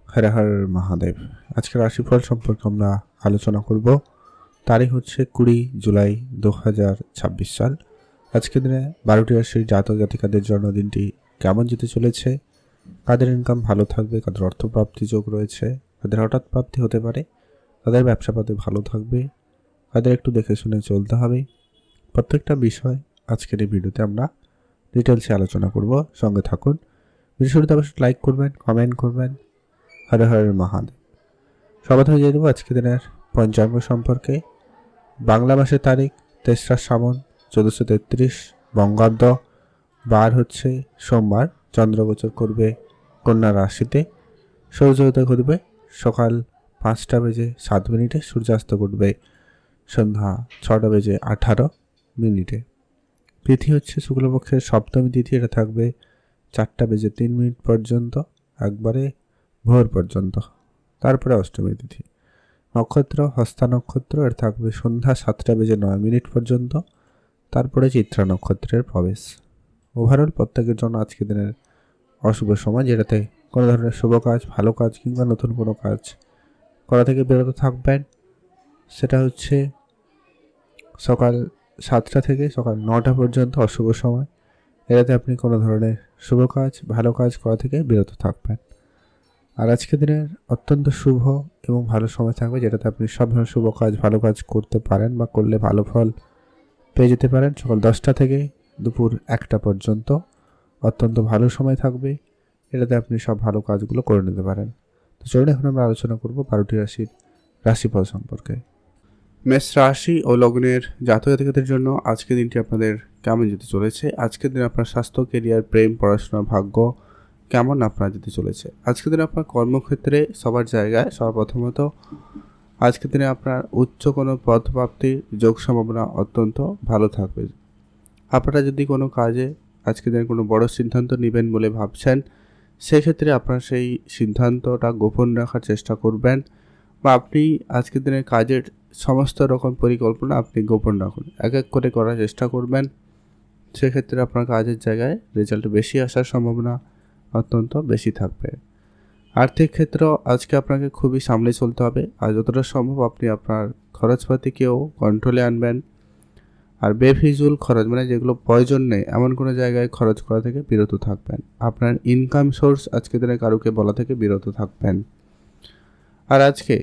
হর হর মহাদেব। আজকের রাশিফল সম্পর্কে আমরা আলোচনা করব। তারিখ হচ্ছে 20 জুলাই 2026 সাল। আজকের দিনে 12টি রাশির জাতক জাতিকাদের জন্মদিনটি কেমন যেতে চলেছে, কাদের ইনকাম ভালো থাকবে, কাদের অর্থপ্রাপ্তি যোগ রয়েছে, কাদের হঠাৎ প্রাপ্তি হতে পারে, কাদের ব্যবসাপাতি ভালো থাকবে, কাদের একটু দেখে শুনে চলতে হবে, প্রত্যেকটা বিষয় আজকের এই ভিডিওতে আমরা ডিটেলসে আলোচনা করব। সঙ্গে থাকুন। ভিডিও শুরুতে অবশ্যই লাইক করবেন, কমেন্ট করবেন। হর হর মহাদেব। সবার থেকে জেনে নেব আজকের দিনের পঞ্চাঙ্গ সম্পর্কে। বাংলা মাসের তারিখ 3রা শ্রাবণ 1433 বঙ্গাব্দ। বার হচ্ছে সোমবার। চন্দ্রগোচর করবে কন্যা রাশিতে। সূর্যোদয় ঘটবে সকাল 5টা বেজে 7 মিনিটে। সূর্যাস্ত ঘটবে সন্ধ্যা 6টা বেজে 18 মিনিটে। তিথি হচ্ছে শুক্লপক্ষের সপ্তমী তিথি। এটা থাকবে 4টা বেজে 3 মিনিট পর্যন্ত, একবারে ভোর পর্যন্ত। তারপরে অষ্টমী তিথি। নক্ষত্র হস্তা নক্ষত্র। এর থাকবে সন্ধ্যা 7টা বেজে 9 মিনিট পর্যন্ত, তারপরে চিত্রা নক্ষত্রের প্রবেশ। ওভারঅল প্রত্যেকের জন্য আজকের দিনের অশুভ সময়, যেটাতে কোনো ধরনের শুভ কাজ, ভালো কাজ কিংবা নতুন কোনো কাজ করা থেকে বিরত থাকবেন। সেটা হচ্ছে সকাল 7টা থেকে সকাল 9টা পর্যন্ত অশুভ সময়। এটাতে আপনি কোনো ধরনের শুভ কাজ, ভালো কাজ করা থেকে বিরত থাকবেন। আর আজকের দিনের অত্যন্ত শুভ এবং ভালো সময় থাকবে, যেটাতে আপনি সব ধরনের শুভ কাজ, ভালো কাজ করতে পারেন বা করলে ভালো ফল পেয়ে যেতে পারেন। সকাল 10টা থেকে দুপুর 1টা পর্যন্ত অত্যন্ত ভালো সময় থাকবে। এটাতে আপনি সব ভালো কাজগুলো করে নিতে পারেন। তো চলুন এখন আমরা আলোচনা করব 12টি রাশির রাশিফল সম্পর্কে। মেষ রাশি ও লগ্নের জাতক জাতিকাদের জন্য আজকের দিনটি আপনাদের কেমন যেতে চলেছে। আজকের দিন আপনার স্বাস্থ্য, কেরিয়ার, প্রেম, পড়াশোনা, ভাগ্য কেমন আপনার যেতে চলেছে। আজকের দিনে আপনার কর্মক্ষেত্রে সবার জায়গায় সর্বপ্রথমত আজকের দিনে আপনার উচ্চ কোনো পদপ্রাপ্তির যোগ সম্ভাবনা অত্যন্ত ভালো থাকবে। আপনারা যদি কোনো কাজে আজকের দিনে কোনো বড় সিদ্ধান্ত নেবেন বলে ভাবছেন, সেক্ষেত্রে আপনার সেই সিদ্ধান্তটা গোপন রাখার চেষ্টা করবেন, বা আপনি আজকের দিনের কাজের সমস্ত রকম পরিকল্পনা আপনি গোপন রাখুন, এক এক করে করার চেষ্টা করবেন। সেক্ষেত্রে আপনার কাজের জায়গায় রেজাল্ট বেশি আসার সম্ভাবনা অত্যন্ত বেশি থাকবে। আর্থিক ক্ষেত্র আজকে আপনাকে খুবই সামলে চলতে হবে, আর যতটা সম্ভব আপনি আপনার খরচপাতিকেও কন্ট্রোলে আনবেন। আর বেফিজুল খরচ, মানে যেগুলো প্রয়োজন নেই এমন কোনো জায়গায় খরচ করা থেকে বিরত থাকবেন। আপনার ইনকাম সোর্স আজকে দিনে কারুকে বলা থেকে বিরত থাকবেন। আর আজকে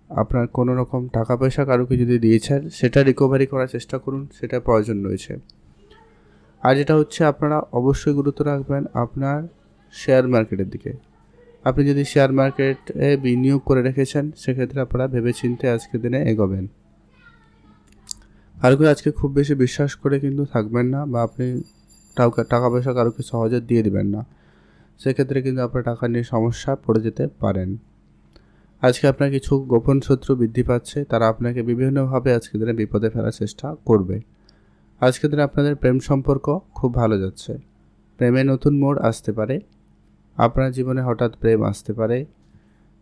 আপনার কোনো রকম টাকা পয়সা কারুকে যদি দিয়েছেন, সেটা রিকভারি করার চেষ্টা করুন, সেটা প্রয়োজন রয়েছে। আর যেটা হচ্ছে, আপনারা অবশ্যই গুরুত্ব রাখবেন আপনার শেয়ার মার্কেটের দিকে। আপনি যদি শেয়ার মার্কেটে বিনিয়োগ করে রেখেছেন, সেক্ষেত্রে আপনারা ভেবেচিন্তে আজকের দিনে এগোবেন। কারোকে আজকে খুব বেশি বিশ্বাস করে কিন্তু থাকবেন না, বা আপনি টাকা পয়সা কারোকে সহজে দিয়ে দিবেন না। সেক্ষেত্রে কিন্তু আপনার টাকা নিয়ে সমস্যা পড়ে যেতে পারেন। আজকে আপনার কিছু গোপন শত্রু বৃদ্ধি পাচ্ছে, তারা আপনাকে বিভিন্নভাবে আজকের দিনে বিপদে ফেলার চেষ্টা করবে। আজকের দিনে আপনাদের প্রেম সম্পর্ক খুব ভালো যাচ্ছে। প্রেমে নতুন মোড় আসতে পারে, আপনার জীবনে হঠাৎ প্রেম আসতে পারে।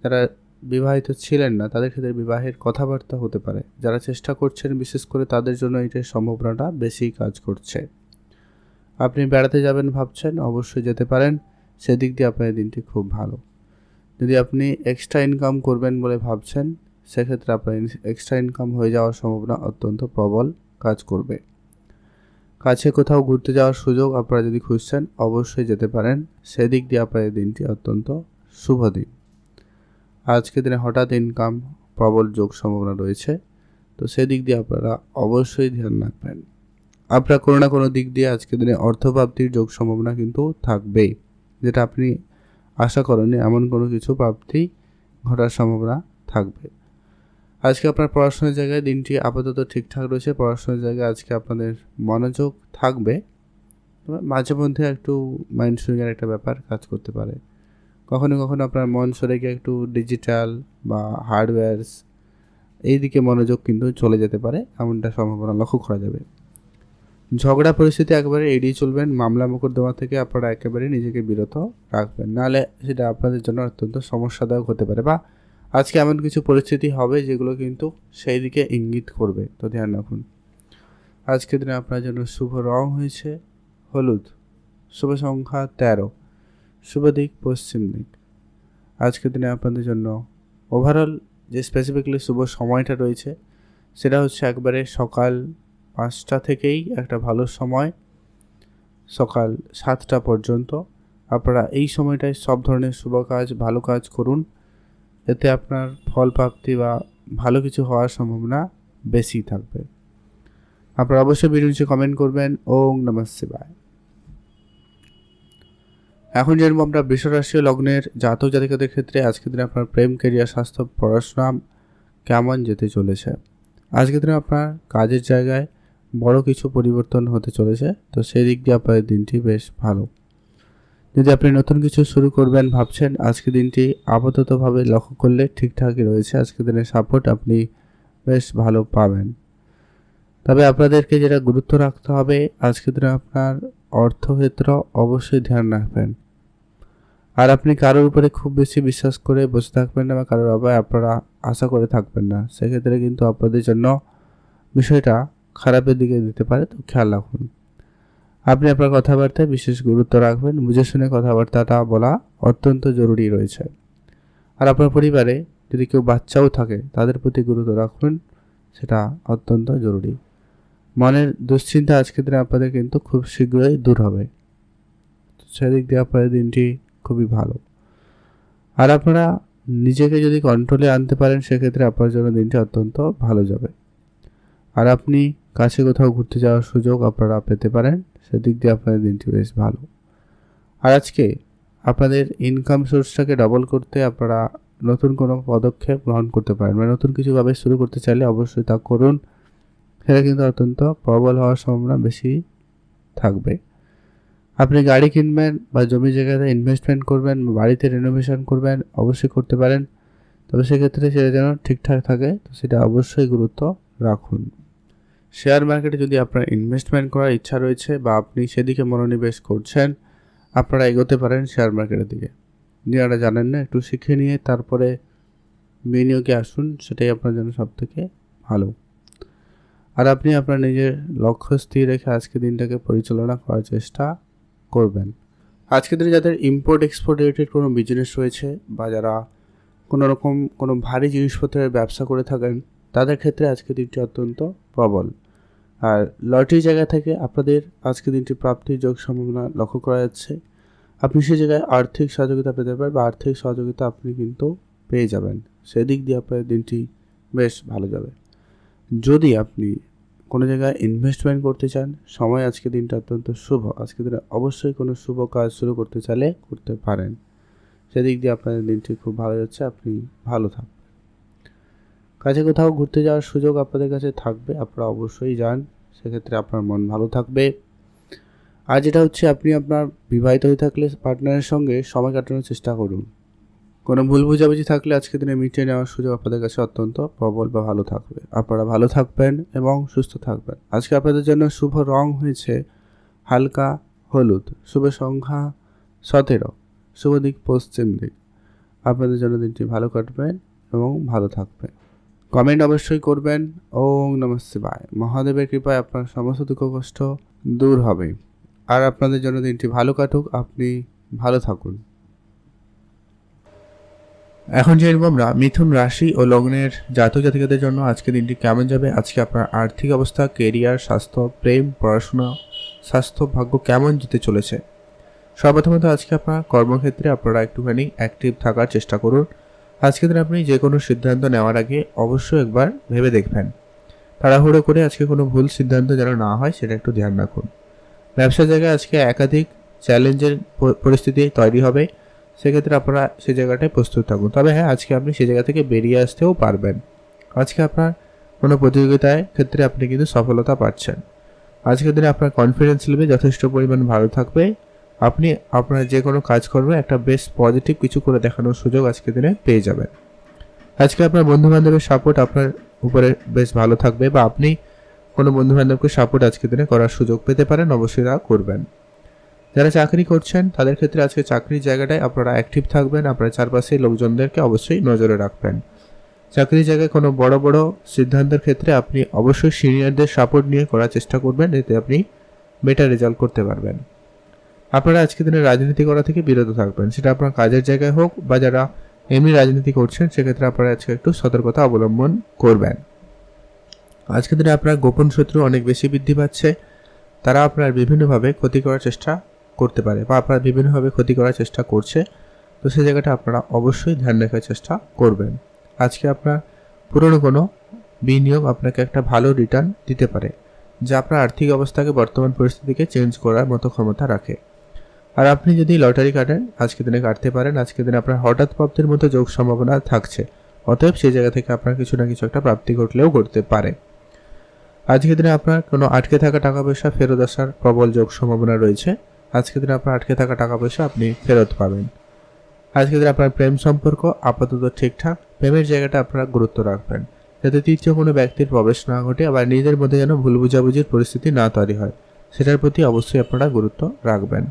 যারা বিবাহিত ছিলেন না, তাদের ক্ষেত্রে বিবাহের কথাবার্তা হতে পারে। যারা চেষ্টা করছেন, বিশেষ করে তাদের জন্য এটার সম্ভাবনাটা বেশি কাজ করছে। আপনি বেড়াতে যাবেন ভাবছেন, অবশ্যই যেতে পারেন। সেদিক দিয়ে আপনার দিনটি খুব ভালো। যদি আপনি এক্সট্রা ইনকাম করবেন বলে ভাবছেন, সেক্ষেত্রে আপনার এক্সট্রা ইনকাম হয়ে যাওয়ার সম্ভাবনা অত্যন্ত প্রবল কাজ করবে। কাছে কোথাও ঘুরতে যাওয়ার সুযোগ আপনারা যদি খুঁজছেন, অবশ্যই যেতে পারেন। সেদিক দিয়ে আপনার দিনটি অত্যন্ত শুভ দিন। আজকের দিনে হঠাৎ ইনকাম প্রবল যোগ সম্ভাবনা রয়েছে, তো সেদিক দিয়ে আপনারা অবশ্যই ধ্যান রাখবেন। আপনার কোনো না কোনো দিক দিয়ে আজকের দিনে অর্থপ্রাপ্তির যোগ সম্ভাবনা কিন্তু থাকবেই, যেটা আপনি আশা করেননি এমন কোনো কিছু প্রাপ্তি ঘটার সম্ভাবনা থাকবে। আজকে আপনার পড়াশোনার জায়গায় দিনটি আপাতত ঠিকঠাক রয়েছে। পড়াশোনার জায়গায় আজকে আপনাদের মনোযোগ থাকবে, মাঝে মধ্যে একটু মাইন্ড সুইংয়ের একটা ব্যাপার কাজ করতে পারে। কখনো কখনো আপনার মন সরে গিয়ে একটু ডিজিটাল বা হার্ডওয়্যারস এই দিকে মনোযোগ কিন্তু চলে যেতে পারে, এমনটা সম্ভাবনা লক্ষ্য করা যাবে। ঝগড়া পরিস্থিতি একেবারে এড়িয়ে চলবেন। মামলা মোকদ্দমা থেকে আপনারা একেবারে নিজেকে বিরত রাখবেন, নাহলে সেটা আপনাদের জন্য অত্যন্ত সমস্যাদায়ক হতে পারে, বা আজকে এমন কিছু পরিস্থিতি হবে যেগুলো কিন্তু সেই দিকে ইঙ্গিত করবে। তো ধ্যান রাখুন। আজকের দিনে আপনার জন্য শুভ রং হয়েছে হলুদ, শুভ সংখ্যা 13, শুভ দিক পশ্চিম দিক। আজকের দিনে আপনাদের জন্য ওভারঅল যে স্পেসিফিক্যালি শুভ সময়টা রয়েছে সেটা হচ্ছে একবারে সকাল 5টা থেকেই একটা ভালো সময়, সকাল 7টা পর্যন্ত। আপনারা এই সময়টায় সব ধরনের শুভ কাজ, ভালো কাজ করুন, এতে আপনার ফল প্রাপ্তি বা ভালো কিছু হওয়ার সম্ভাবনা বেশি থাকবে। আপনারা অবশ্যই ভিডিও নিচে কমেন্ট করবেন। ওম নমঃ শিবায়। এখন যেরকম আমরা বৃষ রাশি ও লগ্নের জাতক জাতিকাদের ক্ষেত্রে আজকের দিনে আপনার প্রেম, ক্যারিয়ার, স্বাস্থ্য, পড়াশোনা কেমন যেতে চলেছে। আজকের দিনে আপনার কাজের জায়গায় বড় কিছু পরিবর্তন হতে চলেছে, তো সেই দিক দিয়ে আপনার দিনটি বেশ ভালো। যদি আপনি নতুন কিছু শুরু করবেন ভাবছেন, আজকের দিনটি আপাততভাবে লক্ষ্য করলে ঠিকঠাকই রয়েছে। আজকের দিনের সাপোর্ট আপনি বেশ ভালো পাবেন। তবে আপনাদেরকে যেটা গুরুত্ব রাখতে হবে, আজকের দিনে আপনার অর্থক্ষেত্র অবশ্যই ধ্যান রাখবেন। আর আপনি কারোর উপরে খুব বেশি বিশ্বাস করে বসে থাকবেন না বা কারোর আবার আপনারা আশা করে থাকবেন না, সেক্ষেত্রে কিন্তু আপনাদের জন্য বিষয়টা খারাপের দিকে দিতে পারে, তো খেয়াল রাখুন। আপনি আপনার কথাবার্তায় বিশেষ গুরুত্ব রাখবেন, বুঝে শুনে কথাবার্তাটা বলা অত্যন্ত জরুরি রয়েছে। আর আপনার পরিবারে যদি কেউ বাচ্চাও থাকে তাদের প্রতি গুরুত্ব রাখবেন, সেটা অত্যন্ত জরুরি। মনের দুশ্চিন্তা আজকের দিনে আপনাদের কিন্তু খুব শীঘ্রই দূর হবে, সেদিক দিয়ে আপনাদের দিনটি খুবই ভালো। আর আপনারা নিজেকে যদি কন্ট্রোলে আনতে পারেন সেক্ষেত্রে আপনার জন্য দিনটি অত্যন্ত ভালো যাবে। আর আপনি কাছে কোথাও ঘুরতে যাওয়ার সুযোগ আপনারা পেতে পারেন, সেদিক দিয়ে আপনাদের দিনটি বেশ ভালো। আর আজকে আপনাদের ইনকাম সোর্সটাকে ডবল করতে আপনারা নতুন কোনো পদক্ষেপ গ্রহণ করতে পারেন, মানে নতুন কিছুভাবে শুরু করতে চাইলে অবশ্যই তা করুন, সেটা কিন্তু অত্যন্ত প্রবল হওয়ার সম্ভাবনা বেশি থাকবে। আপনি গাড়ি কিনবেন বা জমি জায়গাতে ইনভেস্টমেন্ট করবেন, বাড়িতে রেনোভেশন করবেন, অবশ্যই করতে পারেন, তবে সেক্ষেত্রে সেটা যেন ঠিকঠাক থাকে, তো সেটা অবশ্যই গুরুত্ব রাখুন। শেয়ার মার্কেটে যদি আপনার ইনভেস্টমেন্ট করার ইচ্ছা রয়েছে বা আপনি সেদিকে মনোনিবেশ করছেন, আপনারা এগোতে পারেন শেয়ার মার্কেটের দিকে। যারা জানেন না, একটু শিখে নিয়ে তারপরে বিনিয়োগে আসুন, সেটাই আপনার জন্য সবথেকে ভালো। আর আপনি আপনার নিজের লক্ষ্য স্থির রেখে আজকে দিনটাকে পরিচালনা করার চেষ্টা করবেন। আজকের দিনে যাদের ইম্পোর্ট এক্সপোর্ট রিলেটেড কোনো বিজনেস রয়েছে বা যারা কোনো রকম কোনো ভারী জিনিসপত্রের ব্যবসা করে থাকেন, তাদের ক্ষেত্রে আজকের দিনটি অত্যন্ত প্রবল। আর লটারি জায়গা থেকে আপনাদের আজকের দিনটি প্রাপ্তির যোগ সম্ভাবনা লক্ষ্য করা যাচ্ছে। আপনি সেই জায়গায় আর্থিক সহযোগিতা পেতে পারেন বা আর্থিক সহযোগিতা আপনি কিন্তু পেয়ে যাবেন, সেদিক দিয়ে আপনার দিনটি বেশ ভালো যাবে। যদি আপনি কোনো জায়গায় ইনভেস্টমেন্ট করতে চান, সময় আজকের দিনটা অত্যন্ত শুভ। আজকের দিনে অবশ্যই কোনো শুভ কাজ শুরু করতে চাইলে করতে পারেন, সেদিক দিয়ে আপনাদের দিনটি খুব ভালো যাচ্ছে, আপনি ভালো থাকবেন। কাছে কোথাও ঘুরতে যাওয়ার সুযোগ আপনাদের কাছে থাকবে, আপনারা অবশ্যই যান, সেক্ষেত্রে আপনার মন ভালো থাকবে। আর যেটা হচ্ছে, আপনি আপনার বিবাহিত হয়ে থাকলে পার্টনারের সঙ্গে সময় কাটানোর চেষ্টা করুন। কোনো ভুল বুঝাবুঝি থাকলে আজকের দিনে মিটিয়ে নেওয়ার সুযোগ আপনাদের কাছে অত্যন্ত প্রবল বা ভালো থাকবে। আপনারা ভালো থাকবেন এবং সুস্থ থাকবেন। আজকে আপনাদের জন্য শুভ রং হয়েছে হালকা হলুদ, শুভ সংখ্যা 17, শুভ দিক পশ্চিম দিক। আপনাদের জন্য দিনটি ভালো কাটবেন এবং ভালো থাকবেন। কমেন্ট অবশ্যই করবেন। ওম নমঃ শিবায়। মহাদেবের কৃপায় আপনার সমস্ত দুঃখ কষ্ট দূর হবে। আর আপনাদের জন্য দিনটি ভালো কাটুক, আপনি ভালো থাকুন। এখন জেনব আমরা মিথুন রাশি ও লগ্নের জাতক জাতিকাদের জন্য আজকে দিনটি কেমন যাবে। আজকে আপনার আর্থিক অবস্থা, কেরিয়ার, স্বাস্থ্য, প্রেম, পড়াশোনা, স্বাস্থ্য, ভাগ্য কেমন যেতে চলেছে। সর্বপ্রথমত আজকে আপনার কর্মক্ষেত্রে আপনারা একটুখানি অ্যাক্টিভ থাকার চেষ্টা করুন। আজকে দিন আপনি যে কোনো সিদ্ধান্ত নেওয়ার আগে অবশ্যই একবার ভেবে দেখবেন। তাড়াহুড়ো করে আজকে কোনো ভুল সিদ্ধান্ত যেন না হয়, সেটা একটু ধ্যান রাখুন। ব্যবসার জায়গায় আজকে একাধিক চ্যালেঞ্জের পরিস্থিতি তৈরি হবে, সেক্ষেত্রে আপনারা সেই জায়গাটায় প্রস্তুত থাকুন। তবে হ্যাঁ, আজকে আপনি সেই জায়গা থেকে বেরিয়ে আসতেও পারবেন। আজকে আপনার কোনো প্রতিযোগিতায় ক্ষেত্রে আপনি কিন্তু সফলতা পাচ্ছেন। আজকের দিনে আপনার কনফিডেন্স লেভেল যথেষ্ট পরিমাণ ভালো থাকবে। আপনি আপনার যে কোনো কাজ করবেন একটা বেশ পজিটিভ কিছু করে দেখানোর সুযোগ আজকের দিনে পেয়ে যাবেন। আজকে আপনার বন্ধুবান্ধবের সাপোর্ট আপনার উপরে বেশ ভালো থাকবে, বা আপনি কোনো বন্ধুবান্ধবকে সাপোর্ট আজকের দিনে করার সুযোগ পেতে পারেন, অবশ্যই তা করবেন। যারা চাকরি করছেন তাদের ক্ষেত্রে আজকে চাকরির জায়গাটায় আপনারা অ্যাক্টিভ থাকবেন। আপনার চারপাশে লোকজনদেরকে অবশ্যই নজরে রাখবেন। চাকরির জায়গায় কোনো বড় বড় সিদ্ধান্তের ক্ষেত্রে আপনি অবশ্যই সিনিয়রদের সাপোর্ট নিয়ে করার চেষ্টা করবেন, এতে আপনি বেটার রেজাল্ট করতে পারবেন। আপনারা আজকের দিনে রাজনীতি করা থেকে বিরত থাকবেন, সেটা আপনার কাজের জায়গায় হোক বা যারা এমনি রাজনীতি করছেন সেক্ষেত্রে আপনারা আজকে একটু সতর্কতা অবলম্বন করবেন। আজকের দিনে আপনার গোপন শত্রু অনেক বেশি বৃদ্ধি পাচ্ছে। তারা আপনার বিভিন্নভাবে ক্ষতি করার চেষ্টা করতে পারে বা আপনার বিভিন্নভাবে ক্ষতি করার চেষ্টা করছে। তো সেই জায়গাটা আপনারা অবশ্যই ধ্যান রাখার চেষ্টা করবেন। আজকে আপনার পুরনো কোনো বিনিয়োগ আপনাকে একটা ভালো রিটার্ন দিতে পারে, যা আপনার আর্থিক অবস্থাকে বর্তমান পরিস্থিতিকে চেঞ্জ করার মতো ক্ষমতা রাখে। আর আপনি যদি লটারি কাটেন আজকের দিনে কাটতে পারেন। আজকের দিনে আপনার হঠাৎ প্রাপ্তির মতো যোগ সম্ভাবনা থাকছে। অতএব সেই জায়গা থেকে আপনার কিছু না কিছু একটা প্রাপ্তি ঘটলেও ঘটতে পারে। আজকের দিনে আপনার কোনো আটকে থাকা টাকা পয়সা ফেরত আসার প্রবল যোগ সম্ভাবনা রয়েছে। আজকের দিনে আপনার আটকে থাকা টাকা পয়সা আপনি ফেরত পাবেন। আজকের দিনে আপনার প্রেম সম্পর্ক আপাতত ঠিকঠাক। প্রেমের জায়গাটা আপনারা গুরুত্ব রাখবেন, যাতে তৃতীয় কোনো ব্যক্তির প্রবেশ না ঘটে, আবার নিজেদের মধ্যে যেন ভুল বুঝাবুঝির পরিস্থিতি না তৈরি হয়, সেটার প্রতি অবশ্যই আপনারা গুরুত্ব রাখবেন।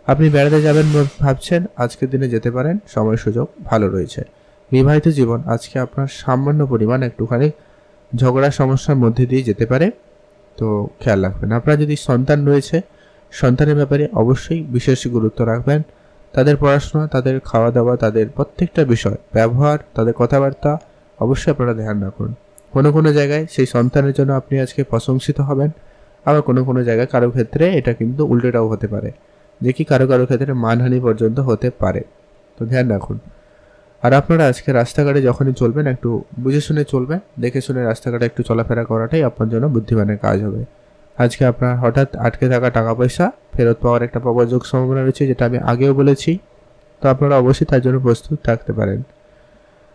আপনি বেড়াতে যাবেন ভাবছেন, আজকের দিনে যেতে পারেন, সময় সুযোগ ভালো রয়েছে। বিবাহিত জীবন আজকে আপনার সামান্য পরিমাণ একটুখানি ঝগড়া সমস্যার মধ্যে দিয়ে যেতে পারে, তো খেয়াল রাখবেন। আপনার যদি সন্তান রয়েছে, সন্তানের ব্যাপারে অবশ্যই বিশেষ গুরুত্ব রাখবেন। তাদের পড়াশোনা, তাদের খাওয়া দাওয়া, তাদের প্রত্যেকটা বিষয়, ব্যবহার, তাদের কথাবার্তা অবশ্যই আপনারা ধ্যান রাখুন। কোনো কোনো জায়গায় সেই সন্তানের জন্য আপনি আজকে প্রশংসিত হবেন, আবার কোনো কোনো জায়গায় কারো ক্ষেত্রে এটা কিন্তু উল্টোটাও হতে পারে, যে কি কারো কারো ক্ষেত্রে মানহানি পর্যন্ত হতে পারে। তো ধ্যান রাখুন। আর আপনারা আজকে রাস্তাঘাটে যখনই চলবেন একটু বুঝে শুনে চলবেন, দেখে শুনে রাস্তাঘাটে একটু চলাফেরা করাটাই আপনার জন্য বুদ্ধিমানের কাজ হবে। আজকে আপনার হঠাৎ আটকে থাকা টাকা পয়সা ফেরত পাওয়ার একটা প্রবল যোগ সম্ভাবনা রয়েছে, যেটা আমি আগেও বলেছি। তো আপনারা অবশ্যই তার জন্য প্রস্তুত থাকতে পারেন।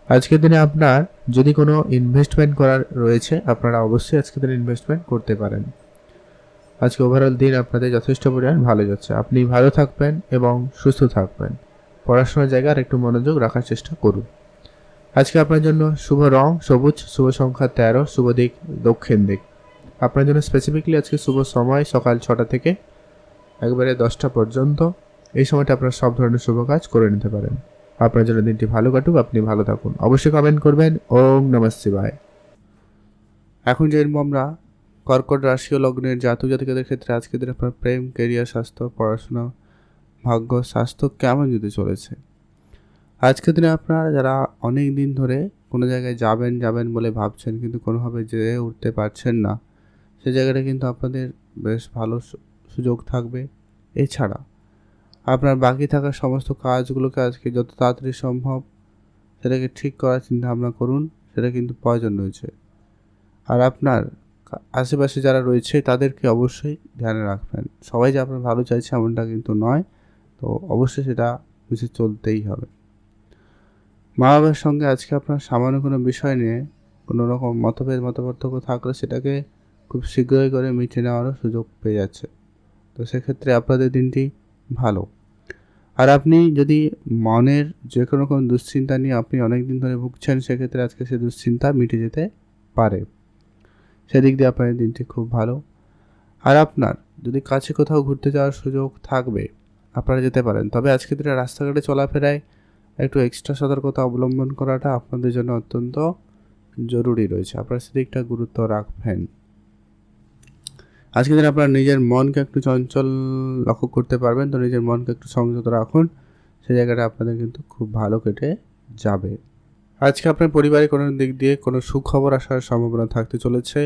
আজকের দিনে আপনার যদি কোনো ইনভেস্টমেন্ট করার রয়েছে, আপনারা অবশ্যই আজকের দিনে ইনভেস্টমেন্ট করতে পারেন। আজকে ওভারঅল দিন আপনাদের যথেষ্ট পরিমাণ ভালো যাচ্ছে। আপনি ভালো থাকবেন এবং সুস্থ থাকবেন। পড়াশোনার জায়গায় আর একটু মনোযোগ রাখার চেষ্টা করুন। আজকে আপনার জন্য শুভ রং সবুজ, শুভ সংখ্যা 13, শুভ দিক দক্ষিণ দিক। আপনার জন্য স্পেসিফিকলি আজকে শুভ সময় সকাল 6টা থেকে একবারে 10টা পর্যন্ত। এই সময়টা আপনার সব ধরনের শুভ কাজ করে নিতে পারেন। আপনার জন্য দিনটি ভালো কাটুক, আপনি ভালো থাকুন। অবশ্যই কমেন্ট করবেন। ওম নমঃ শিবায়। এখন জানবো আমরা কর্কট রাশি ও লগ্নের জাতক জাতিকাদের ক্ষেত্রে আজকের দিনে আপনার প্রেম, কেরিয়ার, স্বাস্থ্য, পড়াশোনা, ভাগ্য, স্বাস্থ্য কেমন যেতে চলেছে। আজকের দিনে আপনারা যারা অনেক দিন ধরে কোনো জায়গায় যাবেন বলে ভাবছেন, কিন্তু কোনোভাবে যেয়ে উঠতে পারছেন না, সে জায়গাটা কিন্তু আপনাদের বেশ ভালো সুযোগ থাকবে। এছাড়া আপনার বাকি থাকা সমস্ত কাজগুলোকে আজকে যত তাড়াতাড়ি সম্ভব সেটাকে ঠিক করার চিন্তা ভাবনা করুন, সেটা কিন্তু প্রয়োজন রয়েছে। আর আপনার আশেপাশে যারা রয়েছে তাদেরকে অবশ্যই ধ্যানে রাখবেন। সবাই যে আপনার ভালো চাইছে এমনটা কিন্তু নয়, তো অবশ্যই সেটা বুঝে চলতেই হবে। মা বাবার সঙ্গে আজকে আপনার সামান্য কোনো বিষয় নিয়ে কোনো রকম মতপার্থক্য থাকলে সেটাকে খুব শীঘ্রই করে মিটিয়ে নেওয়ারও সুযোগ পেয়ে যাচ্ছে। তো সেক্ষেত্রে আপনাদের দিনটি ভালো। আর আপনি যদি মনের যে কোনো রকম দুশ্চিন্তা নিয়ে আপনি অনেক দিন ধরে ভুগছেন, সেক্ষেত্রে আজকে সেই দুশ্চিন্তা মিটে যেতে পারে। সেদিক দিয়ে আপনাদের দিনটি খুব ভালো। আর আপনার যদি কাছে কোথাও ঘুরতে যাওয়ার সুযোগ থাকবে, আপনারা যেতে পারেন। তবে আজকের দিনে রাস্তাঘাটে চলাফেরায় একটু এক্সট্রা সতর্কতা অবলম্বন করাটা আপনাদের জন্য অত্যন্ত জরুরি রয়েছে। আপনারা সেদিকটা গুরুত্ব রাখবেন। আজকের দিনে আপনার নিজের মনকে একটু চঞ্চল লক্ষ্য করতে পারবেন, তো নিজের মনকে একটু সংযত রাখুন, সেই জায়গাটা আপনাদের কিন্তু খুব ভালো কেটে যাবে। আজকে আপনার পরিবারে কোনো দিক দিয়ে কোনো সুখবর আসার সম্ভাবনা থাকতে চলেছে।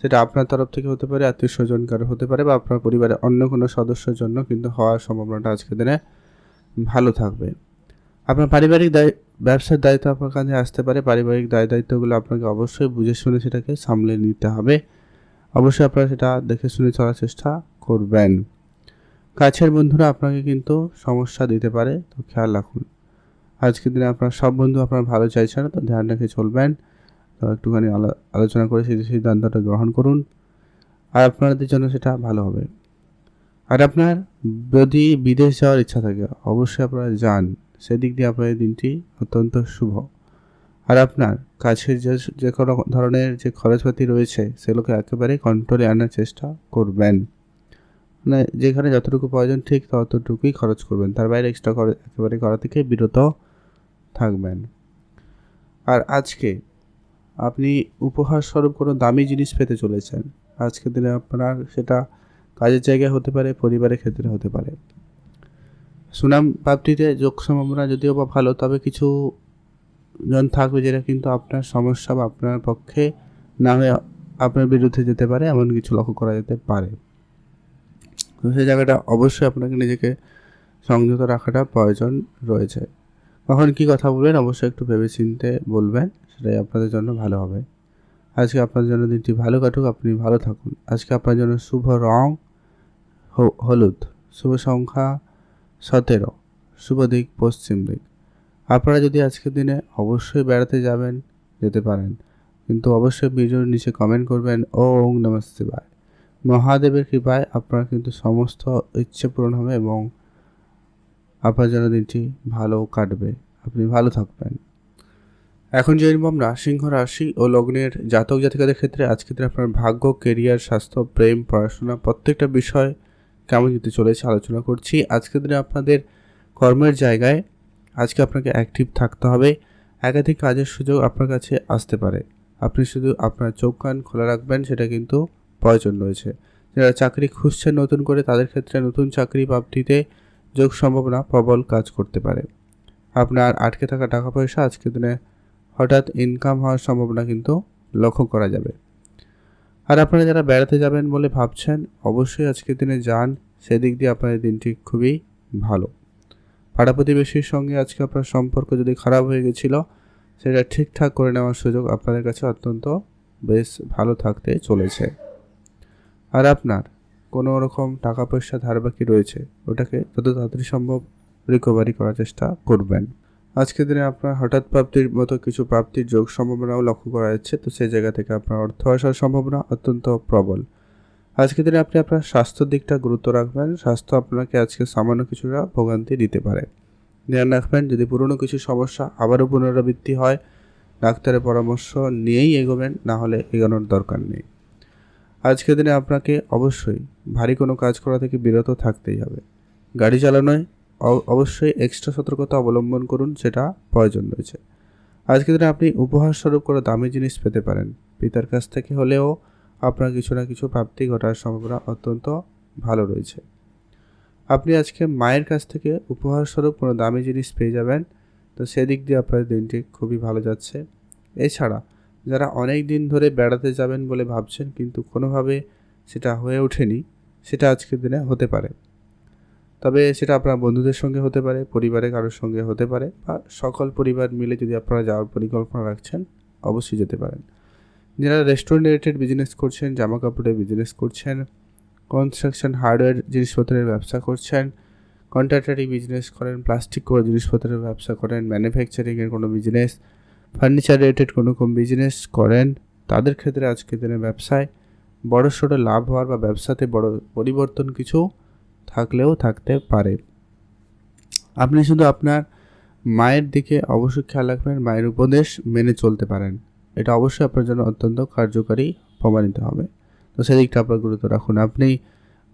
সেটা আপনার তরফ থেকে হতে পারে, আত্মীয় স্বজনকার হতে পারে, বা আপনার পরিবারের অন্য কোনো সদস্যের জন্য কিন্তু হওয়ার সম্ভাবনাটা আজকের দিনে ভালো থাকবে। আপনার পারিবারিক ব্যবসার দায়িত্ব আপনার কাছে আসতে পারে। পারিবারিক দায়িত্বগুলো আপনাকে অবশ্যই বুঝে শুনে সেটাকে সামলে নিতে হবে। অবশ্যই আপনারা সেটা দেখে শুনে চলার চেষ্টা করবেন। কাছের বন্ধুরা আপনাকে কিন্তু সমস্যা দিতে পারে, তো খেয়াল রাখুন। আজকের দিনে আপনার সব বন্ধু আপনার ভালো চাইছে না, তো ধ্যান রেখে চলবেন। তো একটুখানি আলোচনা করে সেই সিদ্ধান্তটা গ্রহণ করুন, আর আপনাদের জন্য সেটা ভালো হবে। আর আপনার যদি বিদেশ যাওয়ার ইচ্ছা থাকে অবশ্যই আপনারা যান, সেদিক দিয়ে আপনাদের দিনটি অত্যন্ত শুভ। আর আপনার কাছের যে কোনো ধরনের যে খরচপাতি রয়েছে সেগুলোকে একেবারে কন্ট্রোলে আনার চেষ্টা করবেন। মানে যেখানে যতটুকু প্রয়োজন ঠিক ততটুকুই খরচ করবেন, তার বাইরে এক্সট্রা খরচ একেবারে করা থেকে বিরত থাকবেন। আর আজকে আপনি উপহার স্বরূপ কোনো দামি জিনিস পেতে চলেছেন। আজকের দিনে আপনার সেটা কাজের জায়গায় হতে পারে, পরিবারের ক্ষেত্রে হতে পারে। সুনাম প্রাপ্তিতে যোগ সম্ভাবনা যদিও বা ভালো, তবে কিছু জন থাকবে যেটা কিন্তু আপনার সমস্যা বা আপনার পক্ষে না হয়ে আপনার বিরুদ্ধে যেতে পারে, এমন কিছু লক্ষ্য করা যেতে পারে। তো সেই জায়গাটা অবশ্যই আপনাকে নিজেকে সংযত রাখাটা প্রয়োজন রয়েছে। কখন কী কথা বলবেন অবশ্যই একটু ভেবেচিন্তে বলবেন, সেটাই আপনাদের জন্য ভালো হবে। আজকে আপনার জন্য দিনটি ভালো কাটুক, আপনি ভালো থাকুন। আজকে আপনার জন্য শুভ রং হলুদ, শুভ সংখ্যা 17, শুভ দিক পশ্চিম দিক। আপনারা যদি আজকের দিনে অবশ্যই বেড়াতে যাবেন, যেতে পারেন, কিন্তু অবশ্যই ভিডিওর নিচে কমেন্ট করবেন ওম নমঃ শিবায়। মহাদেবের কৃপায় আপনার কিন্তু সমস্ত ইচ্ছে পূরণ হবে এবং আপনার জন্য দিনটি ভালো কাটবে, আপনি ভালো থাকবেন। এখন জানবো আমরা সিংহ রাশি ও লগ্নের জাতক জাতিকাদের ক্ষেত্রে আজকের দিনে আপনার ভাগ্য, কেরিয়ার, স্বাস্থ্য, প্রেম, পড়াশোনা প্রত্যেকটা বিষয় কেমন যেতে চলেছে আলোচনা করছি। আজকের দিনে আপনাদের কর্মের জায়গায় আজকে আপনাকে অ্যাক্টিভ থাকতে হবে। একাধিক কাজের সুযোগ আপনার কাছে আসতে পারে, আপনি শুধু আপনার চোখ কান খোলা রাখবেন, সেটা কিন্তু প্রয়োজন রয়েছে। যারা চাকরি খুঁজছেন নতুন করে, তাদের ক্ষেত্রে নতুন চাকরি প্রাপ্তিতে যোগ সম্ভাবনা প্রবল কাজ করতে পারে। আপনার আটকে থাকা টাকা পয়সা আজকের দিনে হঠাৎ ইনকাম হওয়ার সম্ভাবনা কিন্তু লক্ষ্য করা যাবে। আর আপনারা যারা বেড়াতে যাবেন বলে ভাবছেন, অবশ্যই আজকের দিনে যান, সেদিক দিয়ে আপনাদের দিনটি খুবই ভালো। পাড়া প্রতিবেশীর সঙ্গে আজকে আপনার সম্পর্ক যদি খারাপ হয়ে গেছিলো, সেটা ঠিকঠাক করে নেওয়ার সুযোগ আপনাদের কাছে অত্যন্ত বেশ ভালো থাকতে চলেছে। আর আপনার কোনো রকম টাকা পয়সা ধার বাকি রয়েছে, ওটাকে যত তাড়াতাড়ি সম্ভব রিকভারি করার চেষ্টা করবেন। আজকের দিনে আপনার হঠাৎ প্রাপ্তির মতো কিছু প্রাপ্তির যোগ সম্ভাবনাও লক্ষ্য করা যাচ্ছে, তো সেই জায়গা থেকে আপনার অর্থ আসার সম্ভাবনা অত্যন্ত প্রবল। আজকের দিনে আপনি আপনার স্বাস্থ্যের দিকটা গুরুত্ব রাখবেন। স্বাস্থ্য আপনাকে আজকে সামান্য কিছুটা ভোগান্তি দিতে পারে, ধ্যান রাখবেন। যদি পুরনো কিছু সমস্যা আবারও পুনরাবৃত্তি হয়, ডাক্তারের পরামর্শ নিয়েই এগোবেন, না হলে এগোনোর দরকার নেই। আজকের দিনে আপনাকে অবশ্যই ভারী কোনো কাজ করা থেকে বিরত থাকতেই হবে। গাড়ি চালানোয় অবশ্যই এক্সট্রা সতর্কতা অবলম্বন করুন, সেটা প্রয়োজন রয়েছে। আজকের দিনে আপনি উপহার স্বরূপ কোনো দামি জিনিস পেতে পারেন, পিতার কাছ থেকে হলেও আপনার কিছু না কিছু প্রাপ্তি ঘটার সম্ভাবনা অত্যন্ত ভালো রয়েছে। আপনি আজকে মায়ের কাছ থেকে উপহার স্বরূপ কোনো দামি জিনিস পেয়ে যাবেন, তো সেদিক দিয়ে আপনার দিনটি খুবই ভালো যাচ্ছে। এছাড়া যারা অনেক দিন ধরে বেড়াতে যাবেন বলে ভাবছেন কিন্তু কোনোভাবে সেটা হয়ে ওঠেনি, সেটা আজকের দিনে হতে পারে। তবে সেটা আপনার বন্ধুদের সঙ্গে হতে পারে, পরিবারের কারোর সঙ্গে হতে পারে, বা সকল পরিবার মিলে যদি আপনারা যাওয়ার পরিকল্পনা রাখছেন, অবশ্যই যেতে পারেন। যারা রেস্টুরেন্ট রিলেটেড বিজনেস করছেন, জামা কাপড়ের বিজনেস করছেন, কনস্ট্রাকশন হার্ডওয়্যার জিনিসপত্রের ব্যবসা করছেন, কন্ট্রাক্টারি বিজনেস করেন, প্লাস্টিক কোনো জিনিসপত্রের ব্যবসা করেন, ম্যানুফ্যাকচারিংয়ের কোনো বিজনেস, ফার্নিচার রিলেটেড কোনো বিজনেস করেন, তাদের ক্ষেত্রে আজকের দিনে ব্যবসায় বড়সড় লাভ হওয়ার বা ব্যবসাতে বড় পরিবর্তন কিছু থাকলেও থাকতে পারে। আপনি শুধু আপনার মায়ের দিকে অবশ্যই খেয়াল রাখবেন, মায়ের উপদেশ মেনে চলতে পারেন, এটা অবশ্যই আপনার জন্য অত্যন্ত কার্যকারী প্রমাণিত হবে। তো সেদিকটা আপনার গুরুত্ব রাখুন, আপনি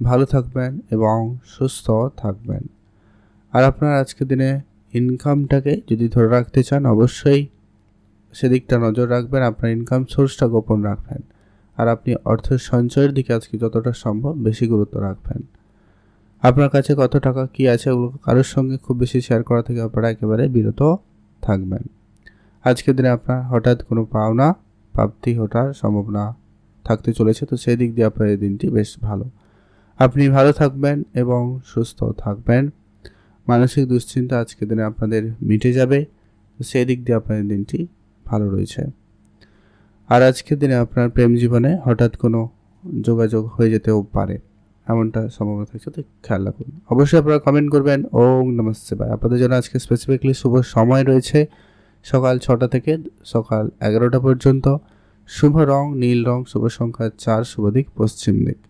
ভালো থাকবেন এবং সুস্থ থাকবেন। আর আপনার আজকের দিনে ইনকামটাকে যদি ধরে রাখতে চান, অবশ্যই সেদিকটা নজর রাখবেন, আপনার ইনকাম সোর্সটা গোপন রাখবেন। আর আপনি অর্থের সঞ্চয়ের দিকে আজকে যতটা সম্ভব বেশি গুরুত্ব রাখবেন। আপনার কাছে কত টাকা কী আছে, ওগুলো কারোর সঙ্গে খুব বেশি শেয়ার করা থেকে আপনারা একেবারে বিরত থাকবেন। আজকের দিনে আপনার হঠাৎ কোনো পাওনা প্রাপ্তি ঘটার সম্ভাবনা থাকতে চলেছে, তো সেই দিক দিয়ে আপনার এই দিনটি বেশ ভালো। আপনি ভালো থাকবেন এবং সুস্থ থাকবেন। মানসিক দুশ্চিন্তা আজকের দিনে আপনাদের মিটে যাবে, তো সেই দিক দিয়ে আপনার দিনটি ভালো রয়েছে। আর আজকের দিনে আপনার প্রেম জীবনে হঠাৎ কোনো যোগাযোগ হয়ে যেতেও পারে, এমনটা সম্ভাবনা থাকছে, তো খেয়াল রাখুন। অবশ্যই আপনারা কমেন্ট করবেন ওম নমঃ শিবায়। আপনাদের জন্য আজকে স্পেসিফিকলি শুভ সময় রয়েছে সকাল 6টা থেকে সকাল 11টা পর্যন্ত। শুভ রং নীল রং, শুভ সংখ্যা 4, শুভ দিক পশ্চিম দিক।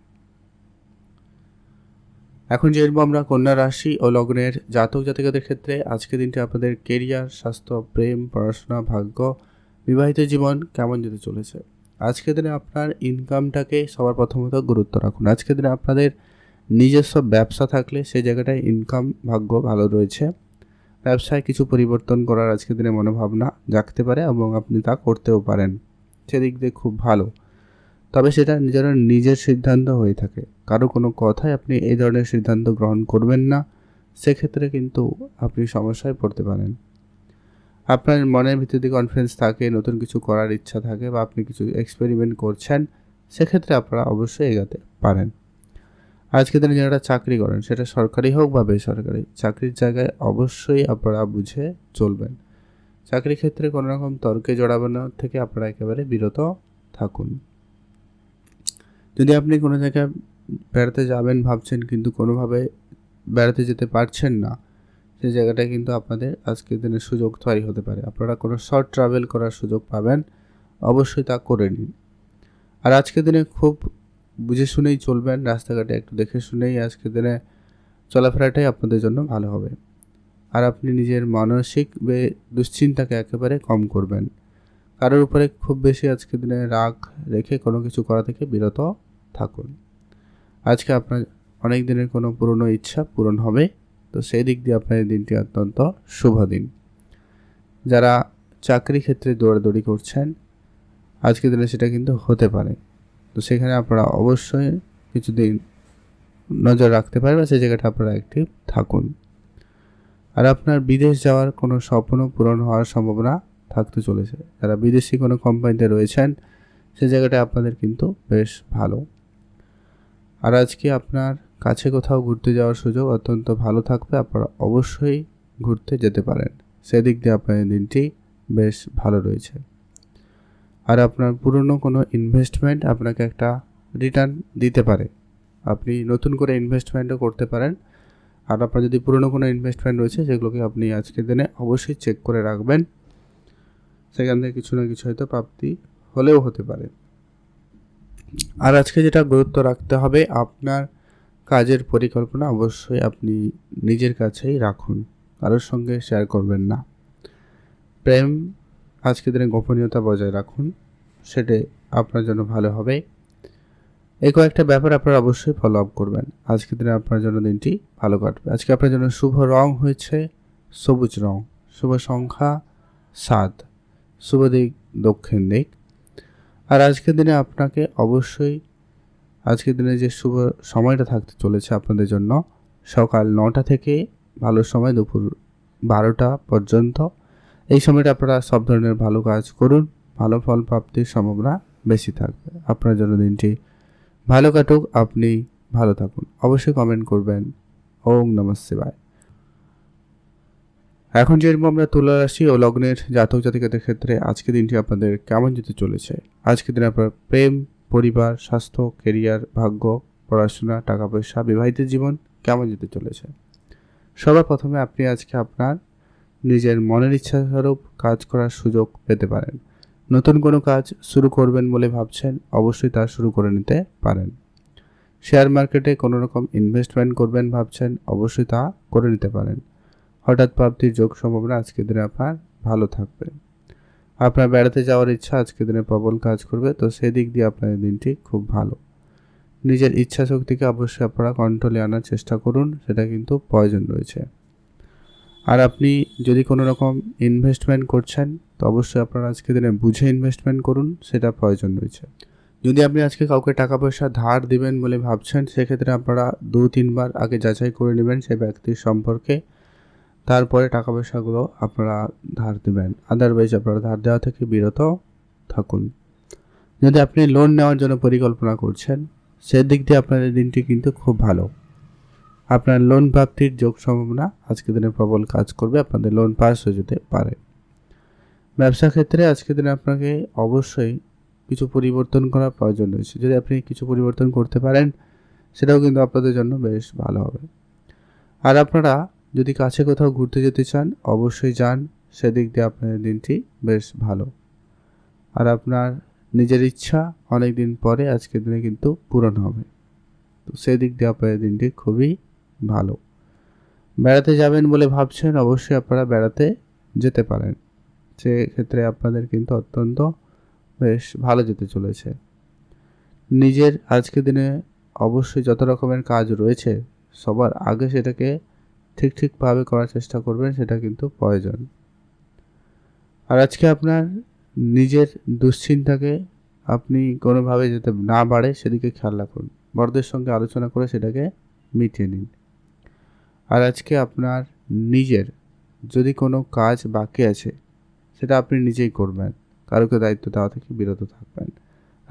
এখন জানবো আমরা কন্যা রাশি ও লগ্নের জাতক জাতিকাদের ক্ষেত্রে আজকের দিনটি আপনাদের কেরিয়ার, স্বাস্থ্য, প্রেম, পড়াশোনা, ভাগ্য, বিবাহিত জীবন কেমন যেতে চলেছে। আজকের দিনে আপনার ইনকামটাকে সবার প্রথমত গুরুত্ব রাখুন। আজকের দিনে আপনাদের নিজস্ব ব্যবসা থাকলে সেই জায়গাটায় ইনকাম ভাগ্য ভালো রয়েছে। ব্যবসায় কিছু পরিবর্তন করার আজকের দিনে মনোভাবনা জাগতে পারে এবং আপনি তা করতেও পারেন, সেদিক দিয়ে খুব ভালো। তবে সেটা নিজের সিদ্ধান্ত হয়ে থাকে, কারো কোনো কথায় আপনি এই ধরনের সিদ্ধান্ত গ্রহণ করবেন না, সেক্ষেত্রে কিন্তু আপনি সমস্যায় পড়তে পারেন। আপনার মনের ভিতর দিয়ে কনফিডেন্স থাকে, নতুন কিছু করার ইচ্ছা থাকে বা আপনি কিছু এক্সপেরিমেন্ট করছেন, সেক্ষেত্রে আপনারা অবশ্যই এগোতে পারেন। আজকের দিনে যারা চাকরি করেন, সেটা সরকারি হোক বা বেসরকারি, চাকরির জায়গায় অবশ্যই আপনারা বুঝে চলবেন। চাকরির ক্ষেত্রে কোনো রকম তর্কে জড়াবানোর থেকে আপনারা একেবারে বিরত থাকুন। যদি আপনি কোনো জায়গায় বেড়াতে যাবেন ভাবছেন কিন্তু কোনোভাবে বেড়াতে যেতে পারছেন না, সেই জায়গাটায় কিন্তু আপনাদের আজকের দিনে সুযোগ তৈরি হতে পারে। আপনারা কোনো শর্ট ট্রাভেল করার সুযোগ পাবেন, অবশ্যই তা করে নিন। আর আজকের দিনে খুব বুঝে শুনেই চলবেন, রাস্তাঘাটে একটু দেখে শুনেই আজকের দিনে চলাফেরাটাই আপনাদের জন্য ভালো হবে। আর আপনি নিজের মানসিক দুশ্চিন্তাকে একেবারে কম করবেন। কারোর উপরে খুব বেশি আজকের দিনে রাগ রেখে কোনো কিছু করা থেকে বিরত থাকুন। আজকে আপনার অনেক দিনের কোনো পুরনো ইচ্ছা পূরণ হবে, তো সেই দিক দিয়ে আপনার দিনটি অত্যন্ত শুভ দিন। যারা চাকরি ক্ষেত্রে দৌড়াদৌড়ি করছেন, আজকের দিনে সেটা কিন্তু হতে পারে, তো সেখানে আপনারা অবশ্যই কিছুদিন নজর রাখতে পারেন বা সেই জায়গাটা আপনারা অ্যাক্টিভ থাকুন। আর আপনার বিদেশ যাওয়ার কোনো স্বপ্ন পূরণ হওয়ার সম্ভাবনা থাকতে চলেছে। যারা বিদেশি কোনো কোম্পানিতে রয়েছেন, সেই জায়গাটা আপনাদের কিন্তু বেশ ভালো। আর আজকে আপনার কাছে কোথাও ঘুরতে যাওয়ার সুযোগ অত্যন্ত ভালো থাকবে, আপনারা অবশ্যই ঘুরতে যেতে পারেন। সেদিক দিয়ে আপনার দিনটি বেশ ভালো রয়েছে। আর আপনার পুরনো কোনো ইনভেস্টমেন্ট আপনাকে একটা রিটার্ন দিতে পারে, আপনি নতুন করে ইনভেস্টমেন্টও করতে পারেন। আর আপনার যদি পুরনো কোনো ইনভেস্টমেন্ট রয়েছে, সেগুলোকে আপনি আজকের দিনে অবশ্যই চেক করে রাখবেন, সেখান থেকে কিছু না কিছু হয়তো প্রাপ্তি হলেও হতে পারে। আর আজকে যেটা গুরুত্ব রাখতে হবে, আপনার কাজের পরিকল্পনা অবশ্যই আপনি নিজের কাছেই রাখুন, কারোর সঙ্গে শেয়ার করবেন না। প্রেম আজকের দিনে গোপনীয়তা বজায় রাখুন, সেটাই আপনার জন্য ভালো হবে। এই কয়েকটা ব্যাপার আপনারা অবশ্যই ফলো আপ করবেন, আজকের দিনে আপনার জন্য দিনটি ভালো কাটবে। আজকে আপনার জন্য শুভ রং হয়েছে সবুজ রং, শুভ সংখ্যা 7, শুভ দিক দক্ষিণ দিক। আর আজকের দিনে আপনাকে অবশ্যই আজকের দিনে যে শুভ সময়টা থাকতে চলেছে আপনাদের জন্য, সকাল 9টা থেকে ভালো সময় দুপুর 12টা পর্যন্ত। এই সময়টা আপনারা সব ধরনের ভালো কাজ করুন, ভালো ফল প্রাপ্তির সম্ভাবনা বেশি থাকবে। আপনার জন্য দিনটি ভালো কাটুক, আপনি ভালো থাকুন। অবশ্যই কমেন্ট করবেন। ওম নমঃ শিবায়। এখন যেরকম আমরা তুলা রাশি ও লগ্নের জাতক জাতিকাদের ক্ষেত্রে আজকের দিনটি আপনাদের কেমন যেতে চলেছে, আজকের দিনে আপনার প্রেম, পরিবার, স্বাস্থ্য, কেরিয়ার, ভাগ্য, পড়াশোনা, টাকা পয়সা, বিবাহিত জীবন কেমন যেতে চলেছে। সবার প্রথমে আপনি আজকে আপনার নিজের মনের ইচ্ছাস্বরূপ কাজ করার সুযোগ পেতে পারেন। নতুন কোনো কাজ শুরু করবেন বলে ভাবছেন, অবশ্যই তা শুরু করে নিতে পারেন। শেয়ার মার্কেটে কোনো রকম ইনভেস্টমেন্ট করবেন ভাবছেন, অবশ্যই তা করে নিতে পারেন। হঠাৎ প্রাপ্তির যোগ সম্ভাবনা আজকের দিনে আপনার ভালো থাকবে। আপনার বেড়াতে যাওয়ার ইচ্ছা আজকের দিনে প্রবল কাজ করবে, তো সেদিক দিয়ে আপনার দিনটি খুব ভালো। নিজের ইচ্ছা শক্তিকে অবশ্যই আপনারা কন্ট্রোলে আনার চেষ্টা করুন, সেটা কিন্তু প্রয়োজন রয়েছে। আর আপনি যদি কোনো রকম ইনভেস্টমেন্ট করছেন, তো অবশ্যই আপনারা আজকের দিনে বুঝে ইনভেস্টমেন্ট করুন, সেটা প্রয়োজন রয়েছে। যদি আপনি আজকে কাউকে টাকা পয়সা ধার দিবেন বলে ভাবছেন, সেক্ষেত্রে আপনারা 2-3 বার আগে যাচাই করে নেবেন সেই ব্যক্তির সম্পর্কে, তারপরে টাকা পয়সাগুলো আপনারা ধার দেবেন। আদারওয়াইজ আপনারা ধার দেওয়া থেকে বিরত থাকুন। যদি আপনি লোন নেওয়ার জন্য পরিকল্পনা করছেন, সেদিক দিয়ে আপনাদের দিনটি কিন্তু খুব ভালো। আপনার লোন প্রাপ্তির যোগ সম্ভাবনা আজকের দিনে প্রবল কাজ করবে, আপনাদের লোন পাস হয়ে যেতে পারে। ব্যবসা ক্ষেত্রে আজকের দিনে আপনাকে অবশ্যই কিছু পরিবর্তন করার প্রয়োজন রয়েছে। যদি আপনি কিছু পরিবর্তন করতে পারেন, সেটাও কিন্তু আপনাদের জন্য বেশ ভালো হবে। আর আপনারা যদি কাছে কোথাও ঘুরতে যেতে চান, অবশ্যই যান, সেদিক দিয়ে আপনাদের দিনটি বেশ ভালো। আর আপনার নিজের ইচ্ছা অনেক দিন পরে আজকের দিনে কিন্তু পূরণ হবে, তো সেদিক দিয়ে আপনাদের দিনটি খুবই ভালো। বেড়াতে যাবেন বলে ভাবছেন, অবশ্যই আপনারা বেড়াতে যেতে পারেন, সেক্ষেত্রে আপনাদের কিন্তু অত্যন্ত বেশ ভালো যেতে চলেছে। নিজের আজকের দিনে অবশ্যই যত রকমের কাজ রয়েছে, সবার আগে সেটাকে ঠিকভাবে করার চেষ্টা করবেন, সেটা কিন্তু প্রয়োজন। আর আজকে আপনার নিজের দুশ্চিন্তাকে আপনি কোনোভাবে যাতে না বাড়ে সেদিকে খেয়াল রাখুন, বড়দের সঙ্গে আলোচনা করে সেটাকে মিটিয়ে নিন। আর আজকে আপনার নিজের যদি কোনো কাজ বাকি আছে, সেটা আপনি নিজেই করবেন, কারোকে দায়িত্ব দেওয়া থেকে বিরত থাকবেন।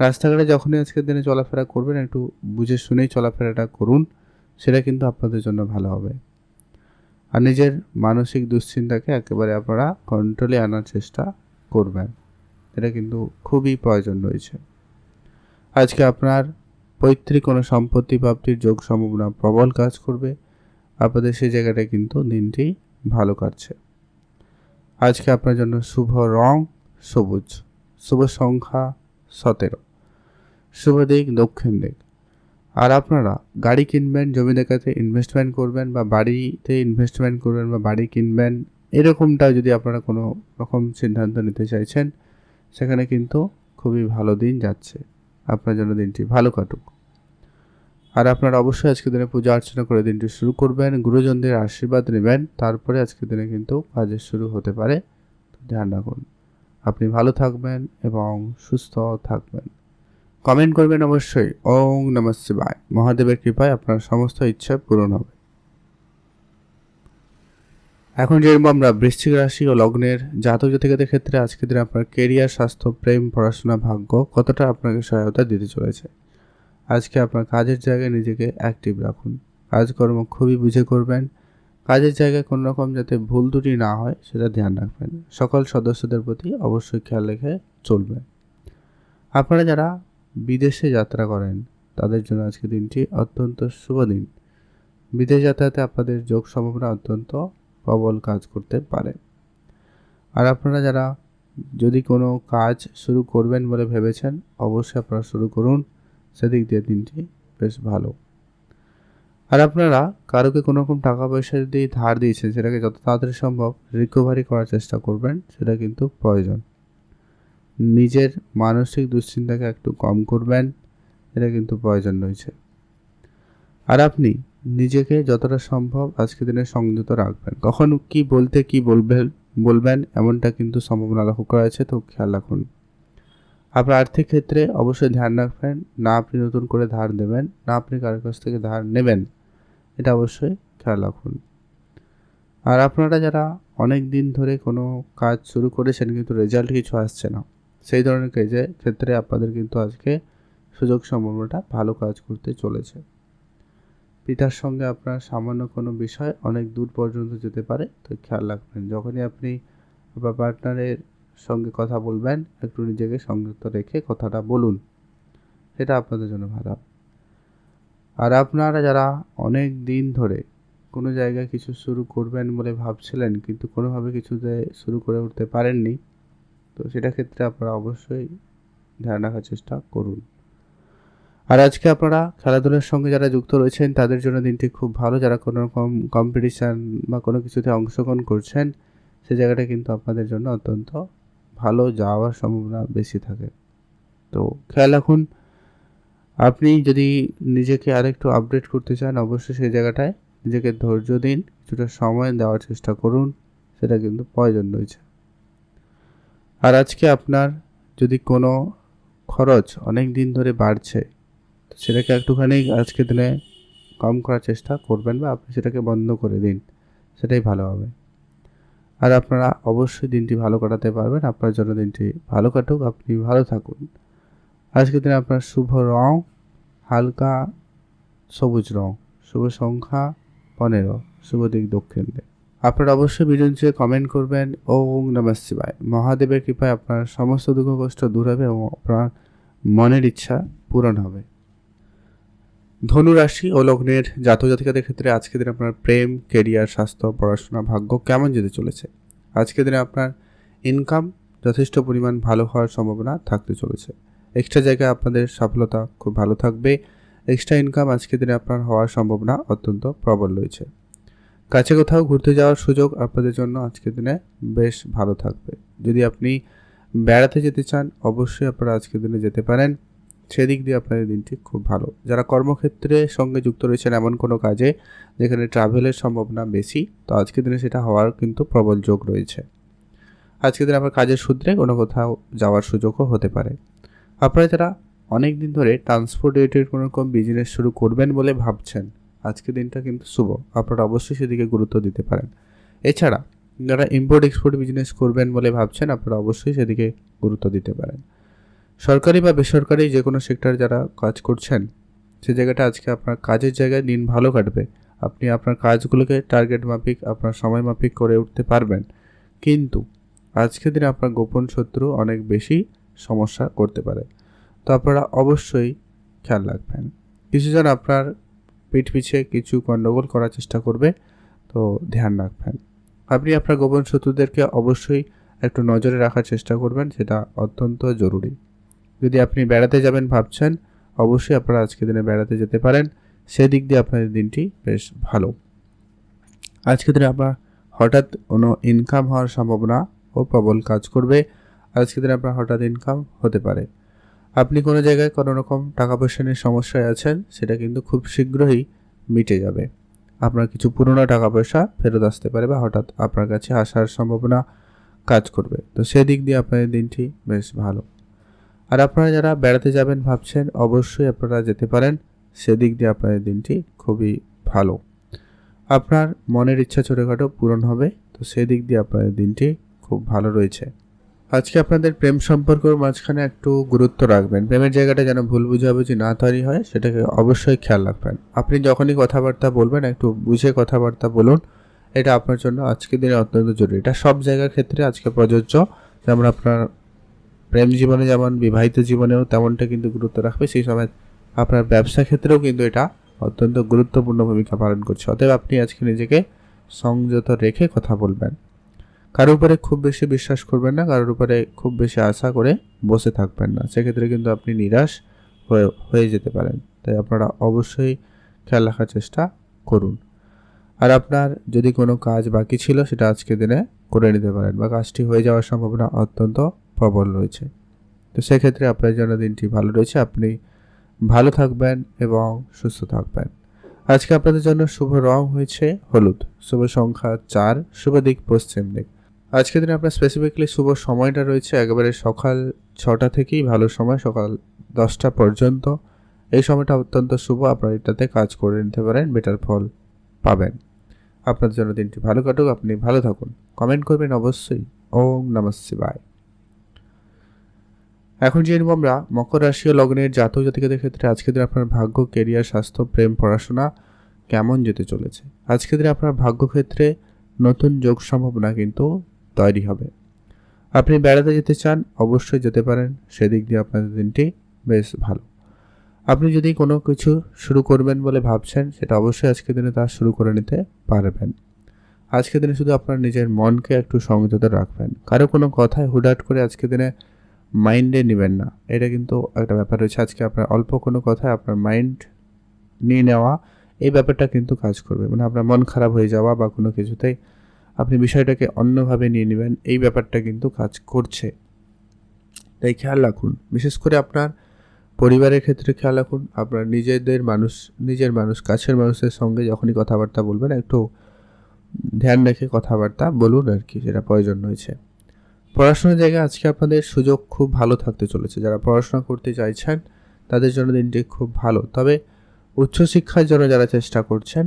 রাস্তাঘাটে যখনই আজকের দিনে চলাফেরা করবেন একটু বুঝে শুনেই চলাফেরাটা করুন, সেটা কিন্তু আপনাদের জন্য ভালো হবে। আর নিজের মানসিক দুশ্চিন্তাকে একেবারে আপনারা কন্ট্রোলে আনার চেষ্টা করবেন, এটা কিন্তু খুবই প্রয়োজন রয়েছে। আজকে আপনার পৈতৃক কোনো সম্পত্তি প্রাপ্তির যোগ সম্ভাবনা প্রবল কাজ করবে, আপনাদের সেই জায়গাটায় কিন্তু দিনটি ভালো কাটছে। আজকে আপনার জন্য শুভ রং সবুজ, শুভ সংখ্যা 17, শুভ দিক দক্ষিণ দিক। আর আপনারা গাড়ি কিনবেন, জমি জায়গাতে ইনভেস্টমেন্ট করবেন বা বাড়িতে ইনভেস্টমেন্ট করবেন বা বাড়ি কিনবেন, এরকমটা যদি আপনারা কোনো রকম সিদ্ধান্ত নিতে চাইছেন, সেখানে কিন্তু খুবই ভালো দিন যাচ্ছে, আপনার জন্য দিনটি ভালো কাটুক। আর আপনারা অবশ্যই আজকের দিনে পূজা অর্চনা করে দিনটি শুরু করবেন, গুরুজনদের আশীর্বাদ নেবেন, তারপরে আজকের দিনে কিন্তু কাজের শুরু হতে পারে। ধ্যান রাখুন, আপনি ভালো থাকবেন এবং সুস্থ থাকবেন। কমেন্ট করবেন অবশ্যই। ওং নমঃ শিবায়। মহাদেবের কৃপায় আপনার সমস্ত ইচ্ছা পূরণ হবে। এখন যেরকম আমরা বৃশ্চিক রাশি ও লগ্নের জাতক জাতিকাদের ক্ষেত্রে আজকের দিনে আপনার কেরিয়ার, স্বাস্থ্য, প্রেম, পড়াশোনা, ভাগ্য কতটা আপনাকে সহায়তা দিতে চলেছে। আজকে আপনার কাজের জায়গায় নিজেকে অ্যাক্টিভ রাখুন, কাজকর্ম খুবই বুঝে করবেন, কাজের জায়গায় কোনো রকম যাতে ভুল ত্রুটি না হয় সেটা ধ্যান রাখবেন। সকল সদস্যদের প্রতি অবশ্যই খেয়াল রেখে চলবেন। আপনারা যারা বিদেশে যাত্রা করেন তাদের জন্য আজকে দিনটি অত্যন্ত শুভ দিন। বিদেশ যাতায়াতে আপনাদের যোগ সম্ভাবনা অত্যন্ত প্রবল কাজ করতে পারে। আর আপনারা যারা যদি কোনো কাজ শুরু করবেন বলে ভেবেছেন, অবশ্যই আপনারা শুরু করুন, সেদিক দিয়ে দিনটি বেশ ভালো। আর আপনারা কারোকে কোনো রকম টাকা পয়সা যদি ধার দিয়েছেন, সেটাকে যত তাড়াতাড়ি সম্ভব রিকভারি করার চেষ্টা করবেন, সেটা কিন্তু প্রয়োজন। নিজের মানসিক দুশ্চিন্তাকে একটু কম করবেন, এটা কিন্তু প্রয়োজন রয়েছে। আর আপনি নিজেকে যতটা সম্ভব আজকের দিনে সংযত রাখবেন, কখন কি বলতে কি বলবেন এমনটা কিন্তু সম্ভাবনা লক্ষ্য করা আছে, তো খেয়াল রাখুন। আপনার আর্থিক ক্ষেত্রে অবশ্যই ধ্যান রাখবেন, না আপনি নতুন করে ধার দেবেন, না আপনি কারোর কাছ থেকে ধার নেবেন, এটা অবশ্যই খেয়াল রাখুন। আর আপনারা যারা অনেক দিন ধরে কোনো কাজ শুরু করেছেন কিন্তু রেজাল্ট কিছু আসছে না, সেই ধরনের কাজের ক্ষেত্রে আপনাদের কিন্তু আজকে সুযোগ সম্ভাবনাটা ভালো কাজ করতে চলেছে। পিতার সঙ্গে আপনার সামান্য কোনো বিষয় অনেক দূর পর্যন্ত যেতে পারে, তো খেয়াল রাখবেন। যখনই আপনি আপনার পার্টনারের সঙ্গে কথা বলবেন, একটু নিজেকে সংযত রেখে কথাটা বলুন, সেটা আপনাদের জন্য ভালো। আর আপনারা যারা অনেক দিন ধরে কোনো জায়গায় কিছু শুরু করবেন বলে ভাবছিলেন কিন্তু কোনোভাবে কিছুতে শুরু করে উঠতে পারেননি, তো সেটা ক্ষেত্রে আপনারা অবশ্যই ধ্যান রাখার চেষ্টা করুন। আর আজকে আপনারা খেলাধুলার সঙ্গে যারা যুক্ত রয়েছেন তাদের জন্য দিনটি খুব ভালো। যারা কোনো রকম কম্পিটিশান বা কোনো কিছুতে অংশগ্রহণ করছেন, সে জায়গাটা কিন্তু আপনাদের জন্য অত্যন্ত ভালো যাওয়ার সম্ভাবনা বেশি থাকে, তো খেয়াল রাখুন। আপনি যদি নিজেকে আরেকটু আপডেট করতে চান, অবশ্যই সেই জায়গাটায় নিজেকে ধৈর্য দিন, কিছুটা সময় দেওয়ার চেষ্টা করুন, সেটা কিন্তু প্রয়োজন রয়েছে। আর আজকে আপনার যদি কোনো খরচ অনেক দিন ধরে বাড়ছে, সেটাকে একটুখানি আজকের দিনে কম করার চেষ্টা করবেন বা আপনি সেটাকে বন্ধ করে দিন, সেটাই ভালো হবে। আর আপনারা অবশ্যই দিনটি ভালো কাটাতে পারবেন, আপনার জন্য দিনটি ভালো কাটুক, আপনি ভালো থাকুন। আজকের দিনে আপনার শুভ রং হালকা সবুজ রং, শুভ সংখ্যা 15, শুভ দিক দক্ষিণ দিক। আপনারা অবশ্যই ভিডিও নিচে কমেন্ট করবেন। ওং নমঃ শিবায়। মহাদেবের কৃপায় আপনার সমস্ত দুঃখ কষ্ট দূর হবে এবং আপনার মনের ইচ্ছা পূরণ হবে। ধনু রাশি ও লগ্নের জাতক জাতিকাদের ক্ষেত্রে আজকের দিনে আপনার প্রেম, কেরিয়ার, স্বাস্থ্য, পড়াশোনা, ভাগ্য কেমন যেতে চলেছে। আজকের দিনে আপনার ইনকাম যথেষ্ট পরিমাণ ভালো হওয়ার সম্ভাবনা থাকতে চলেছে। এক্সট্রা জায়গায় আপনাদের সফলতা খুব ভালো থাকবে। এক্সট্রা ইনকাম আজকের দিনে আপনার হওয়ার সম্ভাবনা অত্যন্ত প্রবল রয়েছে। কাছে কোথাও ঘুরতে যাওয়ার সুযোগ আপনাদের জন্য আজকের দিনে বেশ ভালো থাকবে। যদি আপনি বেড়াতে যেতে চান, অবশ্যই আপনারা আজকের দিনে যেতে পারেন, সেদিক দিয়ে আপনাদের দিনটি খুব ভালো। যারা কর্মক্ষেত্রের সঙ্গে যুক্ত রয়েছেন এমন কোনো কাজে যেখানে ট্রাভেলের সম্ভাবনা বেশি, তো আজকের দিনে সেটা হওয়ার কিন্তু প্রবল যোগ রয়েছে। আজকের দিনে আপনার কাজের সূত্রে কোনো কোথাও যাওয়ার সুযোগও হতে পারে। আপনারা যারা অনেক দিন ধরে ট্রান্সপোর্ট রিলেটেড কোনো রকম বিজনেস শুরু করবেন বলে ভাবছেন, আজকের দিনটা কিন্তু শুভ, আপনারা অবশ্যই সেদিকে গুরুত্ব দিতে পারেন। এছাড়া যারা ইম্পোর্ট এক্সপোর্ট বিজনেস করবেন বলে ভাবছেন, আপনারা অবশ্যই সেদিকে গুরুত্ব দিতে পারেন। সরকারি বা বেসরকারি যে কোনো সেক্টর যারা কাজ করছেন, সে জায়গাটা আজকে আপনার কাজের জায়গায় দিন ভালো কাটবে। আপনি আপনার কাজগুলোকে টার্গেট মাফিক, আপনার সময় মাফিক করে উঠতে পারবেন। কিন্তু আজকের দিনে আপনার গোপন শত্রু অনেক বেশি সমস্যা করতে পারে, তো আপনারা অবশ্যই খেয়াল রাখবেন। কিছুজন আপনার পিঠ পিছে কিছু গণ্ডগোল করার চেষ্টা করবে, তো ধ্যান রাখবেন। আপনি আপনার গোপন শত্রুদেরকে অবশ্যই একটু নজরে রাখার চেষ্টা করবেন, সেটা অত্যন্ত জরুরি। যদি আপনি বেড়াতে যাবেন ভাবছেন, অবশ্যই আপনারা আজকের দিনে বেড়াতে যেতে পারেন, সেদিক দিয়ে আপনাদের দিনটি বেশ ভালো। আজকের দিনে আপনার হঠাৎ কোনো ইনকাম হওয়ার সম্ভাবনা ও প্রবল কাজ করবে। আজকের দিনে আপনার হঠাৎ ইনকাম হতে পারে। আপনি কোনো জায়গায় কোনো রকম টাকা পয়সা নিয়ে সমস্যায় আছেন, সেটা কিন্তু খুব শীঘ্রই মিটে যাবে। আপনার কিছু পুরনো টাকা পয়সা ফেরত আসতে পারে বা হঠাৎ আপনার কাছে আসার সম্ভাবনা কাজ করবে, তো সেদিক দিয়ে আপনাদের দিনটি বেশ ভালো। আর আপনারা যারা বেড়াতে যাবেন ভাবছেন, অবশ্যই আপনারা যেতে পারেন, সেদিক দিয়ে আপনাদের দিনটি খুবই ভালো। আপনার মনের ইচ্ছা ছোটোখাটো পূরণ হবে, তো সেদিক দিয়ে আপনাদের দিনটি খুব ভালো রয়েছে। আজকে আপনাদের প্রেম সম্পর্কের মাঝখানে একটু গুরুত্ব রাখবেন। প্রেমের জায়গাটা যেন ভুল বুঝাবুঝি না তৈরি হয়, সেটাকে অবশ্যই খেয়াল রাখবেন। আপনি যখনই কথাবার্তা বলবেন, একটু বুঝে কথাবার্তা বলুন, এটা আপনার জন্য আজকের দিনে অত্যন্ত জরুরি। এটা সব জায়গার ক্ষেত্রে আজকে প্রযোজ্য, যেমন আপনার প্রেম জীবনে যেমন বিবাহিত জীবনেও তেমনটা কিন্তু গুরুত্ব রাখবে। সেই সময় আপনার ব্যবসা ক্ষেত্রেও কিন্তু এটা অত্যন্ত গুরুত্বপূর্ণ ভূমিকা পালন করছে। অতএব আপনি আজকে নিজেকে সংযত রেখে কথা বলবেন। কারোর উপরে খুব বেশি বিশ্বাস করবেন না, কারোর উপরে খুব বেশি আশা করে বসে থাকবেন না, সেক্ষেত্রে কিন্তু আপনি নিরাশ হয়ে যেতে পারেন। তাই আপনারা অবশ্যই খেয়াল রাখার চেষ্টা করুন। আর আপনার যদি কোনো কাজ বাকি ছিল, সেটা আজকের দিনে করে নিতে পারেন, বা কাজটি হয়ে যাওয়ার সম্ভাবনা অত্যন্ত প্রবল রয়েছে। তো সেক্ষেত্রে আপনার জন্য দিনটি ভালো রয়েছে। আপনি ভালো থাকবেন এবং সুস্থ থাকবেন। আজকে আপনাদের জন্য শুভ রং হয়েছে হলুদ, শুভ সংখ্যা 4, শুভ দিক পশ্চিম দিক। আজকের দিনে আপনার স্পেসিফিকলি শুভ সময়টা রয়েছে একেবারে সকাল 6টা থেকেই ভালো সময়, সকাল 10টা পর্যন্ত। এই সময়টা অত্যন্ত শুভ, আপনারা এটাতে কাজ করে নিতে পারেন, বেটার ফল পাবেন। আপনার জন্য দিনটি ভালো কাটুক, আপনি ভালো থাকুন। কমেন্ট করবেন অবশ্যই। ওম নমঃ শিবায়। এখন যে নিব আমরা মকর রাশি ও লগ্নের জাতক জাতিকাদের ক্ষেত্রে আজকের দিনে আপনার ভাগ্য, কেরিয়ার, স্বাস্থ্য, প্রেম, পড়াশোনা কেমন যেতে চলেছে। আজকের দিনে আপনার ভাগ্য ক্ষেত্রে নতুন যোগ সম্ভাবনা কিন্তু তৈরি হবে। আপনি বেড়াতে যেতে চান, অবশ্যই যেতে পারেন, সেদিক দিয়ে আপনাদের দিনটি বেশ ভালো। আপনি যদি কোনো কিছু শুরু করবেন বলে ভাবছেন, সেটা অবশ্যই আজকের দিনে তা শুরু করে নিতে পারবেন। আজকের দিনে শুধু আপনার নিজের মনকে একটু সংযত রাখবেন। কারো কোনো কথায় হুটহাট করে আজকের দিনে মাইন্ডে নেবেন না, এটা কিন্তু একটা ব্যাপার রয়েছে। আজকে আপনার অল্প কোনো কথায় আপনার মাইন্ড নিয়ে নেওয়া, এই ব্যাপারটা কিন্তু কাজ করবে, মানে আপনার মন খারাপ হয়ে যাওয়া বা কোনো কিছুতেই আপনি বিষয়টাকে অন্যভাবে নিয়ে নেবেন, এই ব্যাপারটা কিন্তু কাজ করছে। তাই খেয়াল রাখুন, বিশেষ করে আপনার পরিবারের ক্ষেত্রে খেয়াল রাখুন। আপনার নিজের মানুষ, কাছের মানুষের সঙ্গে যখনই কথাবার্তা বলবেন, একটু ধ্যান রেখে কথাবার্তা বলুন আর কি, যেটা প্রয়োজন রয়েছে। পড়াশোনার জায়গায় আজকে আপনাদের সুযোগ খুব ভালো থাকতে চলেছে। যারা পড়াশোনা করতে চাইছেন, তাদের জন্য দিনটি খুব ভালো। তবে উচ্চশিক্ষার জন্য যারা চেষ্টা করছেন,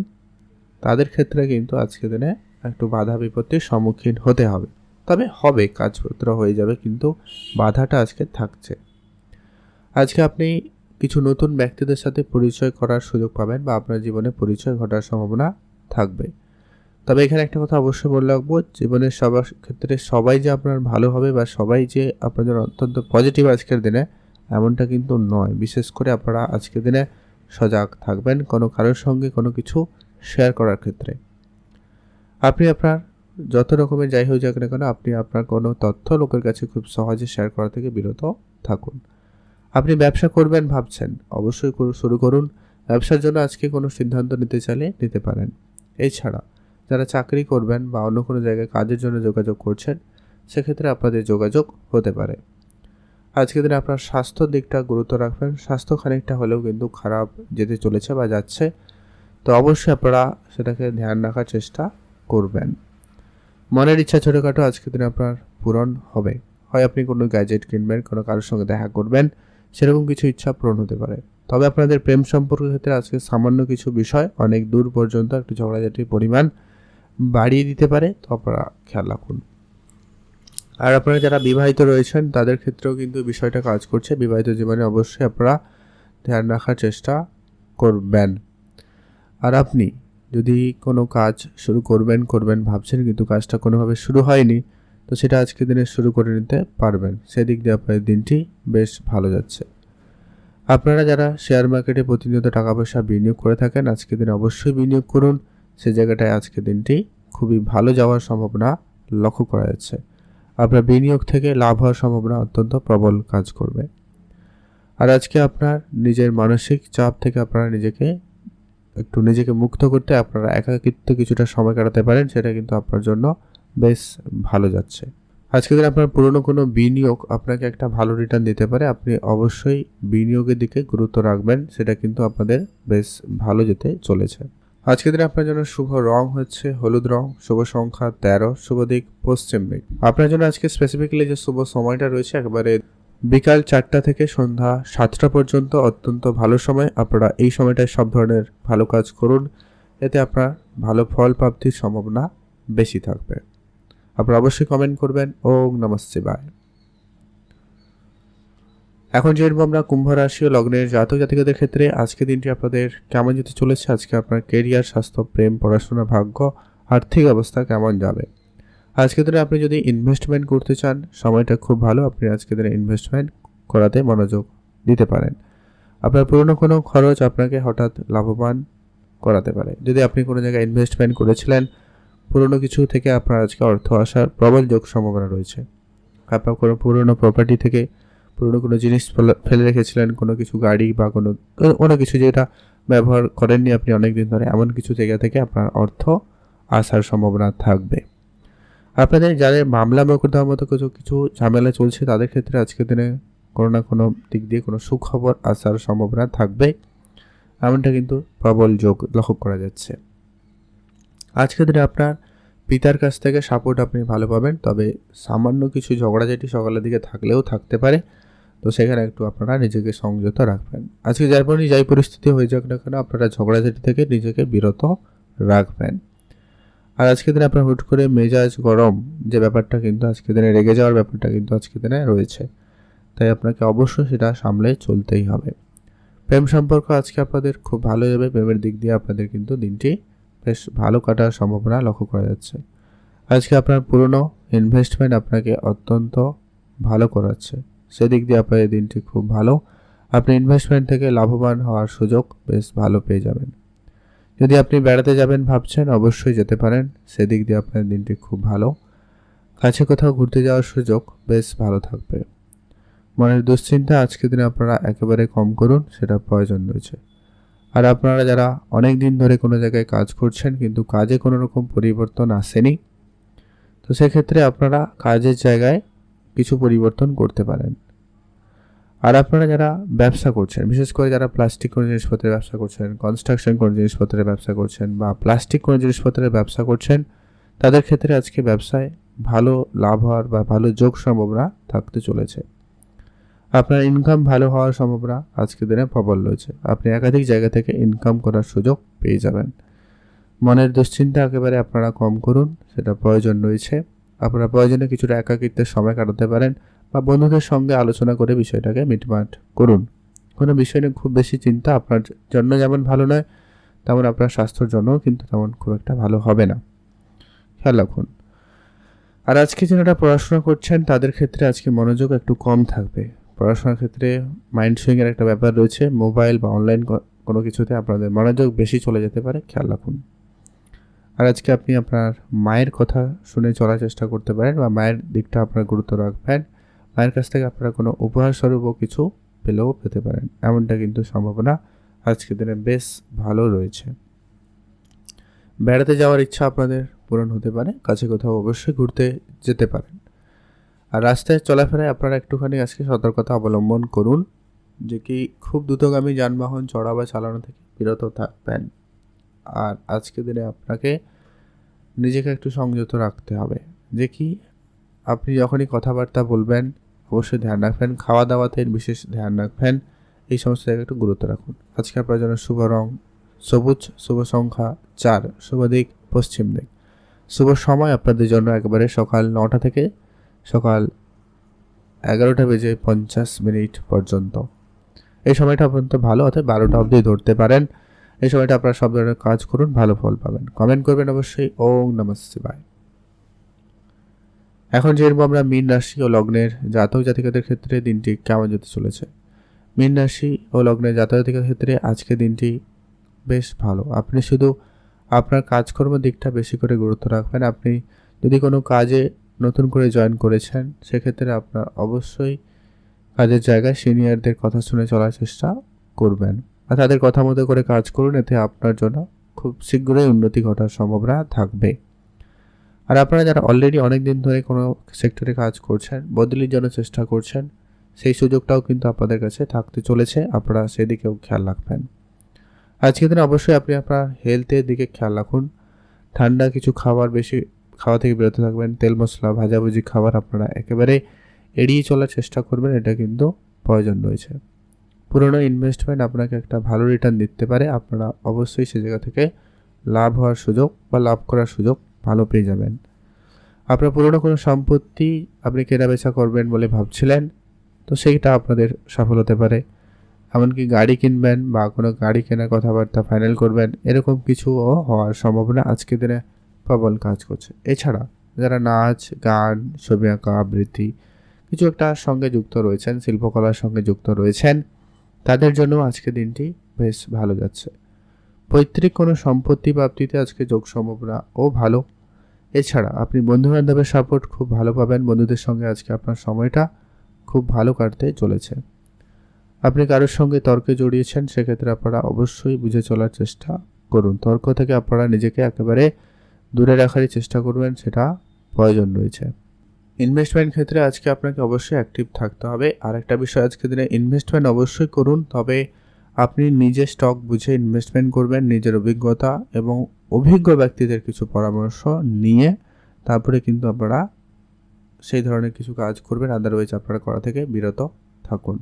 তাদের ক্ষেত্রে কিন্তু আজকের দিনে একটু বাধা বিপত্তির সম্মুখীন হতে হবে। তবে হবে, কাজপত্র হয়ে যাবে, কিন্তু বাধাটা আজকে থাকছে। আজকে আপনি কিছু নতুন ব্যক্তিদের সাথে পরিচয় করার সুযোগ পাবেন, বা আপনার জীবনে পরিচয় ঘটার সম্ভাবনা থাকবে। তবে এখানে একটা কথা অবশ্যই বলে রাখবো, জীবনের সবার ক্ষেত্রে সবাই যে আপনার ভালো হবে বা সবাই যে আপনার জন্য অত্যন্ত পজিটিভ আজকের দিনে, এমনটা কিন্তু নয়। বিশেষ করে আপনারা আজকের দিনে সজাগ থাকবেন কোনো কারোর সঙ্গে কোনো কিছু শেয়ার করার ক্ষেত্রে। আপনি আপনার যত রকমের যাই হয়ে যাক না কেন, আপনি আপনার কোনো তথ্য লোকের কাছে খুব সহজে শেয়ার করা থেকে বিরত থাকুন। আপনি ব্যবসা করবেন ভাবছেন, অবশ্যই শুরু করুন। ব্যবসার জন্য আজকে কোনো সিদ্ধান্ত নিতে চাইলে নিতে পারেন। এছাড়া যারা চাকরি করবেন বা অন্য কোনো জায়গায় কাজের জন্য যোগাযোগ করছেন, সেক্ষেত্রে আপনাদের যোগাযোগ হতে পারে। আজকের দিনে আপনার স্বাস্থ্যর দিকটা গুরুত্ব রাখবেন। স্বাস্থ্য খানিকটা হলেও কিন্তু খারাপ যেতে চলেছে বা যাচ্ছে, তো অবশ্যই আপনারা সেটাকে ধ্যান রাখার চেষ্টা করবেন। মনের ইচ্ছা ছোটোখাটো আজকের দিনে আপনার পূরণ হবে। হয় আপনি কোনো গ্যাজেট কিনবেন, কোনো কারোর সঙ্গে দেখা করবেন, সেরকম কিছু ইচ্ছা পূরণ হতে পারে। তবে আপনাদের প্রেম সম্পর্কের ক্ষেত্রে আজকে সামান্য কিছু বিষয় অনেক দূর পর্যন্ত একটু ঝগড়াঝাটির পরিমাণ বাড়িয়ে দিতে পারে, তো আপনারা খেয়াল রাখুন। আর আপনারা যারা বিবাহিত রয়েছেন তাদের ক্ষেত্রেও কিন্তু বিষয়টা কাজ করছে। বিবাহিত জীবনে অবশ্যই আপনারা ধ্যান রাখার চেষ্টা করবেন। আর আপনি যদি কোনো কাজ শুরু করবেন ভাবছেন কিন্তু কাজটা কোনোভাবে শুরু হয়নি, তো সেটা আজকের দিনে শুরু করে নিতে পারবেন। সেদিক দিয়ে আপনাদের দিনটি বেশ ভালো যাচ্ছে। আপনারা যারা শেয়ার মার্কেটে প্রতিনিয়ত টাকা পয়সা বিনিয়োগ করে থাকেন, আজকের দিনে অবশ্যই বিনিয়োগ করুন। সে জায়গাটায় আজকের দিনটি খুবই ভালো যাওয়ার সম্ভাবনা লক্ষ্য করা যাচ্ছে। আপনার বিনিয়োগ থেকে লাভ হওয়ার সম্ভাবনা অত্যন্ত প্রবল কাজ করবে। আর আজকে আপনার নিজের মানসিক চাপ থেকে আপনারা নিজেকে মুক্ত করতে আপনারা একাকিত্ব কিছুটা সময় কাটাতে পারেন, সেটা কিন্তু আপনার জন্য বেশ ভালো যাচ্ছে। আজকের দিনে আপনার পুরনো কোনো বিনিয়োগ আপনাকে একটা ভালো রিটার্ন দিতে পারে। আপনি অবশ্যই বিনিয়োগের দিকে গুরুত্ব রাখবেন, সেটা কিন্তু আপনাদের বেশ ভালো যেতে চলেছে। আজকের দিনে আপনার জন্য শুভ রং হচ্ছে হলুদ রং, শুভ সংখ্যা 13, শুভ দিক পশ্চিম দিক। আপনার জন্য আজকে স্পেসিফিক্যালি যে শুভ সময়টা রয়েছে একেবারে বিকাল 4টা থেকে সন্ধ্যা 7টা পর্যন্ত অত্যন্ত ভালো সময়। আপনারা এই সময়টায় সব ধরনের ভালো কাজ করুন, এতে আপনার ভালো ফল প্রাপ্তির সম্ভাবনা বেশি থাকবে। আপনারা অবশ্যই কমেন্ট করবেন ওম নমঃ শিবায়। এখন যে আমরা কুম্ভ রাশি ও লগ্নের জাতক জাতিকাদের ক্ষেত্রে আজকে দিনটি আপনাদের কেমন যেতে চলেছে, আজকে আপনার কেরিয়ার, স্বাস্থ্য, প্রেম, পড়াশোনা, ভাগ্য, আর্থিক অবস্থা কেমন যাবে। আজকের দিনে আপনি যদি ইনভেস্টমেন্ট করতে চান, সময়টা খুব ভালো। আপনি আজকের দিনে ইনভেস্টমেন্ট করাতে মনোযোগ দিতে পারেন। আপনার পুরনো কোনো খরচ আপনাকে হঠাৎ লাভবান করাতে পারে। যদি আপনি কোনো জায়গায় ইনভেস্টমেন্ট করেছিলেন, পুরনো কিছু থেকে আপনার আজকে অর্থ আসার প্রবল যোগ সম্ভাবনা রয়েছে। আপনার কোনো পুরনো প্রপার্টি থেকে পুরনো কোনো জিনিস ফেলে রেখেছিলেন, কোনো কিছু গাড়ি বা কোনো কিছু যেটা ব্যবহার করেননি আপনি অনেক দিন ধরে, এমন কিছু জায়গা থেকে আপনার অর্থ আসার সম্ভাবনা থাকবে। আপনাদের যাদের মামলা মোকদ্দমার মতো কিছু ঝামেলা চলছে, তাদের ক্ষেত্রে আজকের দিনে কোনো না কোনো দিক দিয়ে কোনো সুখবর আসার সম্ভাবনা থাকবে, এমনটা কিন্তু প্রবল যোগ লক্ষ্য করা যাচ্ছে। আজকের দিনে আপনার পিতার কাছ থেকে সাপোর্ট আপনি ভালো পাবেন, তবে সামান্য কিছু ঝগড়াঝাটি সকালের দিকে থাকলেও থাকতে পারে, তো সেখানে একটু আপনারা নিজেকে সংযত রাখবেন। আজকে যাই পরিস্থিতি হয়ে যাক না কেন, আপনারা ঝগড়াঝাটি থেকে নিজেকে বিরত রাখবেন। আর আজকের দিনে আপনার হুট করে মেজাজ গরম যে ব্যাপারটা কিন্তু আজকের দিনে রেগে যাওয়ার ব্যাপারটা কিন্তু আজকের দিনে রয়েছে, তাই আপনাকে অবশ্যই সেটা সামলে চলতেই হবে। প্রেম সম্পর্ক আজকে আপনাদের খুব ভালো যাবে। প্রেমের দিক দিয়ে আপনাদের কিন্তু দিনটি বেশ ভালো কাটার সম্ভাবনা লক্ষ্য করা যাচ্ছে। আজকে আপনার পুরনো ইনভেস্টমেন্ট আপনাকে অত্যন্ত ভালো করাচ্ছে, সেদিক দিয়ে আপনাদের দিনটি খুব ভালো। আপনি ইনভেস্টমেন্ট থেকে লাভবান হওয়ার সুযোগ বেশ ভালো পেয়ে যাবেন। যদি আপনি বেড়াতে যাবেন ভাবছেন, অবশ্যই যেতে পারেন, সেদিক দিয়ে আপনার দিনটি খুব ভালো। কাছে কোথাও ঘুরতে যাওয়ার সুযোগ বেশ ভালো থাকবে। মনের দুশ্চিন্তা আজকের দিনে আপনারা একেবারে কম করুন, সেটা প্রয়োজন রয়েছে। আর আপনারা যারা অনেক দিন ধরে কোনো জায়গায় কাজ করছেন কিন্তু কাজে কোনো রকম পরিবর্তন আসেনি, তো সেক্ষেত্রে আপনারা কাজের জায়গায় কিছু পরিবর্তন করতে পারেন। আর আপনারা যারা ব্যবসা করছেন, বিশেষ করে যারা প্লাস্টিক কোনো জিনিসপত্রের ব্যবসা করছেন, কনস্ট্রাকশন কোনো জিনিসপত্রের ব্যবসা করছেন বা প্লাস্টিক কোনো জিনিসপত্রের ব্যবসা করছেন, তাদের ক্ষেত্রে আজকে ব্যবসায় ভালো লাভ হওয়ার বা ভালো যোগ সম্ভাবনা থাকতে চলেছে। আপনার ইনকাম ভালো হওয়ার সম্ভাবনা আজকের দিনে প্রবল রয়েছে। আপনি একাধিক জায়গা থেকে ইনকাম করার সুযোগ পেয়ে যাবেন। মনের দুশ্চিন্তা একেবারে আপনারা কম করুন, সেটা প্রয়োজন রয়েছে। আপনারা প্রয়োজনে কিছুটা একাকিত্বের সময় কাটাতে পারেন বা বন্ধুদের সঙ্গে আলোচনা করে বিষয়টাকে মিটমাট করুন। কোনো বিষয় নিয়ে খুব বেশি চিন্তা আপনার জন্য যেমন ভালো নয়, তেমন আপনার স্বাস্থ্যের জন্যও কিন্তু তেমন খুব একটা ভালো হবে না, খেয়াল রাখুন। আর আজকে যারা পড়াশোনা করছেন তাদের ক্ষেত্রে আজকে মনোযোগ একটু কম থাকবে। পড়াশোনার ক্ষেত্রে মাইন্ড সুইংয়ের একটা ব্যাপার রয়েছে, মোবাইল বা অনলাইন কোনো কিছুতে আপনাদের মনোযোগ বেশি চলে যেতে পারে, খেয়াল রাখুন। আর আজকে আপনি আপনার মায়ের কথা শুনে চলার চেষ্টা করতে পারেন বা মায়ের দিকটা আপনার গুরুত্ব রাখবেন। মায়ের কাছ থেকে আপনারা কোনো উপহার স্বরূপও কিছু পেতে পারেন, এমনটা কিন্তু সম্ভাবনা আজকের দিনে বেশ ভালো রয়েছে। বেড়াতে যাওয়ার ইচ্ছা আপনাদের পূরণ হতে পারে, কাছে কোথাও অবশ্যই ঘুরতে যেতে পারেন। আর রাস্তায় চলাফেরায় আপনারা একটুখানি আজকে সতর্কতা অবলম্বন করুন, যে কি খুব দ্রুতগামী যানবাহন চড়া বা চালানো থেকে বিরত থাকবেন। আর আজকের দিনে আপনাকে নিজেকে একটু সংযত রাখতে হবে, যে কি আপনি যখনই কথাবার্তা বলবেন অবশ্যই ধ্যান রাখবেন, খাওয়া দাওয়াতে বিশেষ ধ্যান রাখবেন, এই সমস্ত জায়গায় একটু গুরুত্ব রাখুন। আজকে আপনার জন্য শুভ রং সবুজ, শুভ সংখ্যা 4, শুভ দিক পশ্চিম দিক। শুভ সময় আপনাদের জন্য একেবারে সকাল 9টা থেকে সকাল 11:50 পর্যন্ত। এই সময়টা পর্যন্ত ভালো, অর্থাৎ 12টা অবধি ধরতে পারেন। এই সময়টা আপনারা সব ধরনের কাজ করুন, ভালো ফল পাবেন। কমেন্ট করবেন অবশ্যই। ওম নমঃ শিবায়। এখন যেরকম আমরা মীন রাশি ও লগ্নের জাতক জাতিকাদের ক্ষেত্রে দিনটি কেমন যেতে চলেছে। মীন রাশি ও লগ্নের জাতক জাতিকাদের ক্ষেত্রে আজকে দিনটি বেশ ভালো। আপনি শুধু আপনার কাজকর্ম দিকটা বেশি করে গুরুত্ব রাখবেন। আপনি যদি কোনো কাজে নতুন করে জয়েন করেছেন, সেক্ষেত্রে আপনার অবশ্যই কাজের জায়গায় সিনিয়রদের কথা শুনে চলার চেষ্টা করবেন আর তাদের কথা মতো করে কাজ করুন। এতে আপনার জন্য খুব শীঘ্রই উন্নতি ঘটার সম্ভাবনা থাকবে। আর আপনারা যারা অলরেডি অনেক দিন ধরে কোনো সেক্টরে কাজ করছেন, বদলির জন্য চেষ্টা করছেন, সেই সুযোগটাও কিন্তু আপনাদের কাছে থাকতে চলেছে। আপনারা সেদিকেও খেয়াল রাখবেন। আজকের দিনে অবশ্যই আপনি আপনার হেলথের দিকে খেয়াল রাখুন। ঠান্ডা কিছু খাবার বেশি খাওয়া থেকে বিরত থাকবেন। তেল মশলা ভাজাভুজি খাবার আপনারা একেবারে এড়িয়ে চলার চেষ্টা করবেন, এটা কিন্তু প্রয়োজন রয়েছে। পুরনো ইনভেস্টমেন্ট আপনাকে একটা ভালো রিটার্ন দিতে পারে। আপনারা অবশ্যই সে জায়গা থেকে লাভ হওয়ার সুযোগ বা লাভ করার সুযোগ ভালো পেয়ে যাবেন। আপনার পুরনো কোনো সম্পত্তি আপনি কেনাবেচা করবেন বলে ভাবছিলেন, তো সেইটা আপনাদের সফল হতে পারে। এমনকি গাড়ি কিনবেন বা কোনো গাড়ি কেনার কথাবার্তা ফাইনাল করবেন, এরকম কিছুও হওয়ার সম্ভাবনা আজকের দিনে প্রবল কাজ করছে। এছাড়া যারা নাচ গান ছবি আঁকা আবৃত্তি কিছু একটা সঙ্গে যুক্ত রয়েছেন, শিল্পকলার সঙ্গে যুক্ত রয়েছেন, তাদের জন্য আজকে দিনটি বেশ ভালো যাচ্ছে। পৈতৃক কোনো সম্পত্তি প্রাপ্তিতে আজকে যোগ সম্ভাবনা ও ভালো। এছাড়া আপনি বন্ধুবান্ধবের সাপোর্ট খুব ভালো পাবেন। বন্ধুদের সঙ্গে আজকে আপনার সময়টা খুব ভালো কাটতে চলেছে। আপনি কারোর সঙ্গে তর্কে জড়িয়েছেন, সেক্ষেত্রে আপনারা অবশ্যই বুঝে চলার চেষ্টা করুন। তর্ক থেকে আপনারা নিজেকে একেবারে দূরে রাখারই চেষ্টা করবেন, সেটা প্রয়োজন রয়েছে। ইনভেস্টমেন্ট ক্ষেত্রে আজকে আপনাকে অবশ্যই অ্যাক্টিভ থাকতে হবে। আর একটা বিষয়, আজকে দিনে ইনভেস্টমেন্ট অবশ্যই করুন, তবে আপনি নিজে স্টক বুঝে ইনভেস্টমেন্ট করবেন। নিজের অভিজ্ঞতা এবং অভিজ্ঞ ব্যক্তিদের কিছু পরামর্শ নিয়ে তারপরে কিন্তু আপনারা সেই ধরনের কিছু কাজ করবেন। আদারওয়াইজ আপনারা করা থেকে বিরত থাকুন।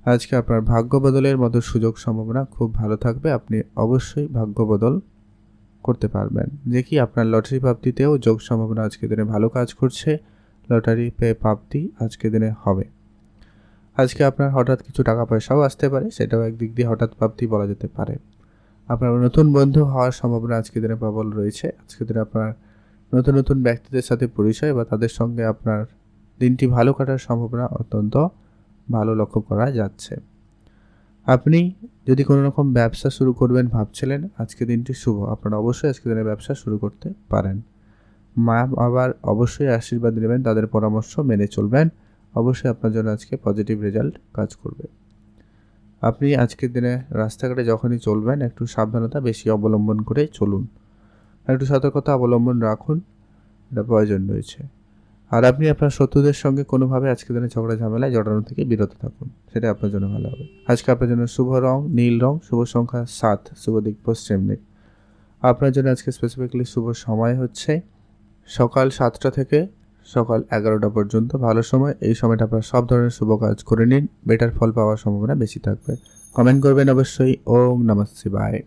আজকে আপনার ভাগ্য বদলের মতো সুযোগ সম্ভাবনা খুব ভালো থাকবে। আপনি অবশ্যই ভাগ্য বদল করতে পারবেন। দেখি আপনার লটারি প্রাপ্তিতেও যোগ সম্ভাবনা আজকে দিনে ভালো কাজ করছে। লটারি প্রাপ্তি আজকে দিনে হবে। আজকে আপনার হঠাৎ কিছু টাকা পয়সাও আসতে পারে, সেটাও একদিক দিয়ে হঠাৎ প্রাপ্তি বলা যেতে পারে। আপনার নতুন বন্ধু হওয়ার সম্ভাবনা আজকে দিনে প্রবল রয়েছে। আজকে দিনে আপনার নতুন নতুন ব্যক্তিদের সাথে পরিচয় বা তাদের সঙ্গে আপনার দিনটি ভালো কাটার সম্ভাবনা অত্যন্ত ভালো লক্ষ্য করা যাচ্ছে। আপনি যদি কোনো রকম ব্যবসা শুরু করবেন ভাবছিলেন, আজকে দিনটি শুভ। আপনারা অবশ্যই আজকে দিনে ব্যবসা শুরু করতে পারেন। মা আবার অবশ্যই আশীর্বাদ নেবেন, তাদের পরামর্শ মেনে চলবেন। অবশ্যই আপনার জন্য আজকে পজিটিভ রেজাল্ট কাজ করবে। আপনি আজকের দিনে রাস্তাঘাটে যখনই চলবেন একটু সাবধানতা বেশি অবলম্বন করে চলুন, একটু সতর্কতা অবলম্বন রাখুন, এটা প্রয়োজন রয়েছে। আর আপনি আপনার শত্রুদের সঙ্গে কোনোভাবে আজকের দিনে ঝগড়া ঝামেলায় জড়ানো থেকে বিরত থাকুন, সেটা আপনার জন্য ভালো হবে। আজকে আপনার জন্য শুভ রং নীল রং, শুভ সংখ্যা 7, শুভ দিক পশ্চিম দিক। আপনার জন্য আজকে স্পেসিফিক্যালি শুভ সময় হচ্ছে সকাল 7টা থেকে সকাল 11টা পর্যন্ত ভালো সময়। এই সময়টা আপনারা সব ধরনের শুভ কাজ করে নিন, বেটার ফল পাওয়ার সম্ভাবনা বেশি থাকবে। কমেন্ট করবেন অবশ্যই। ওম নমঃ শিবায়।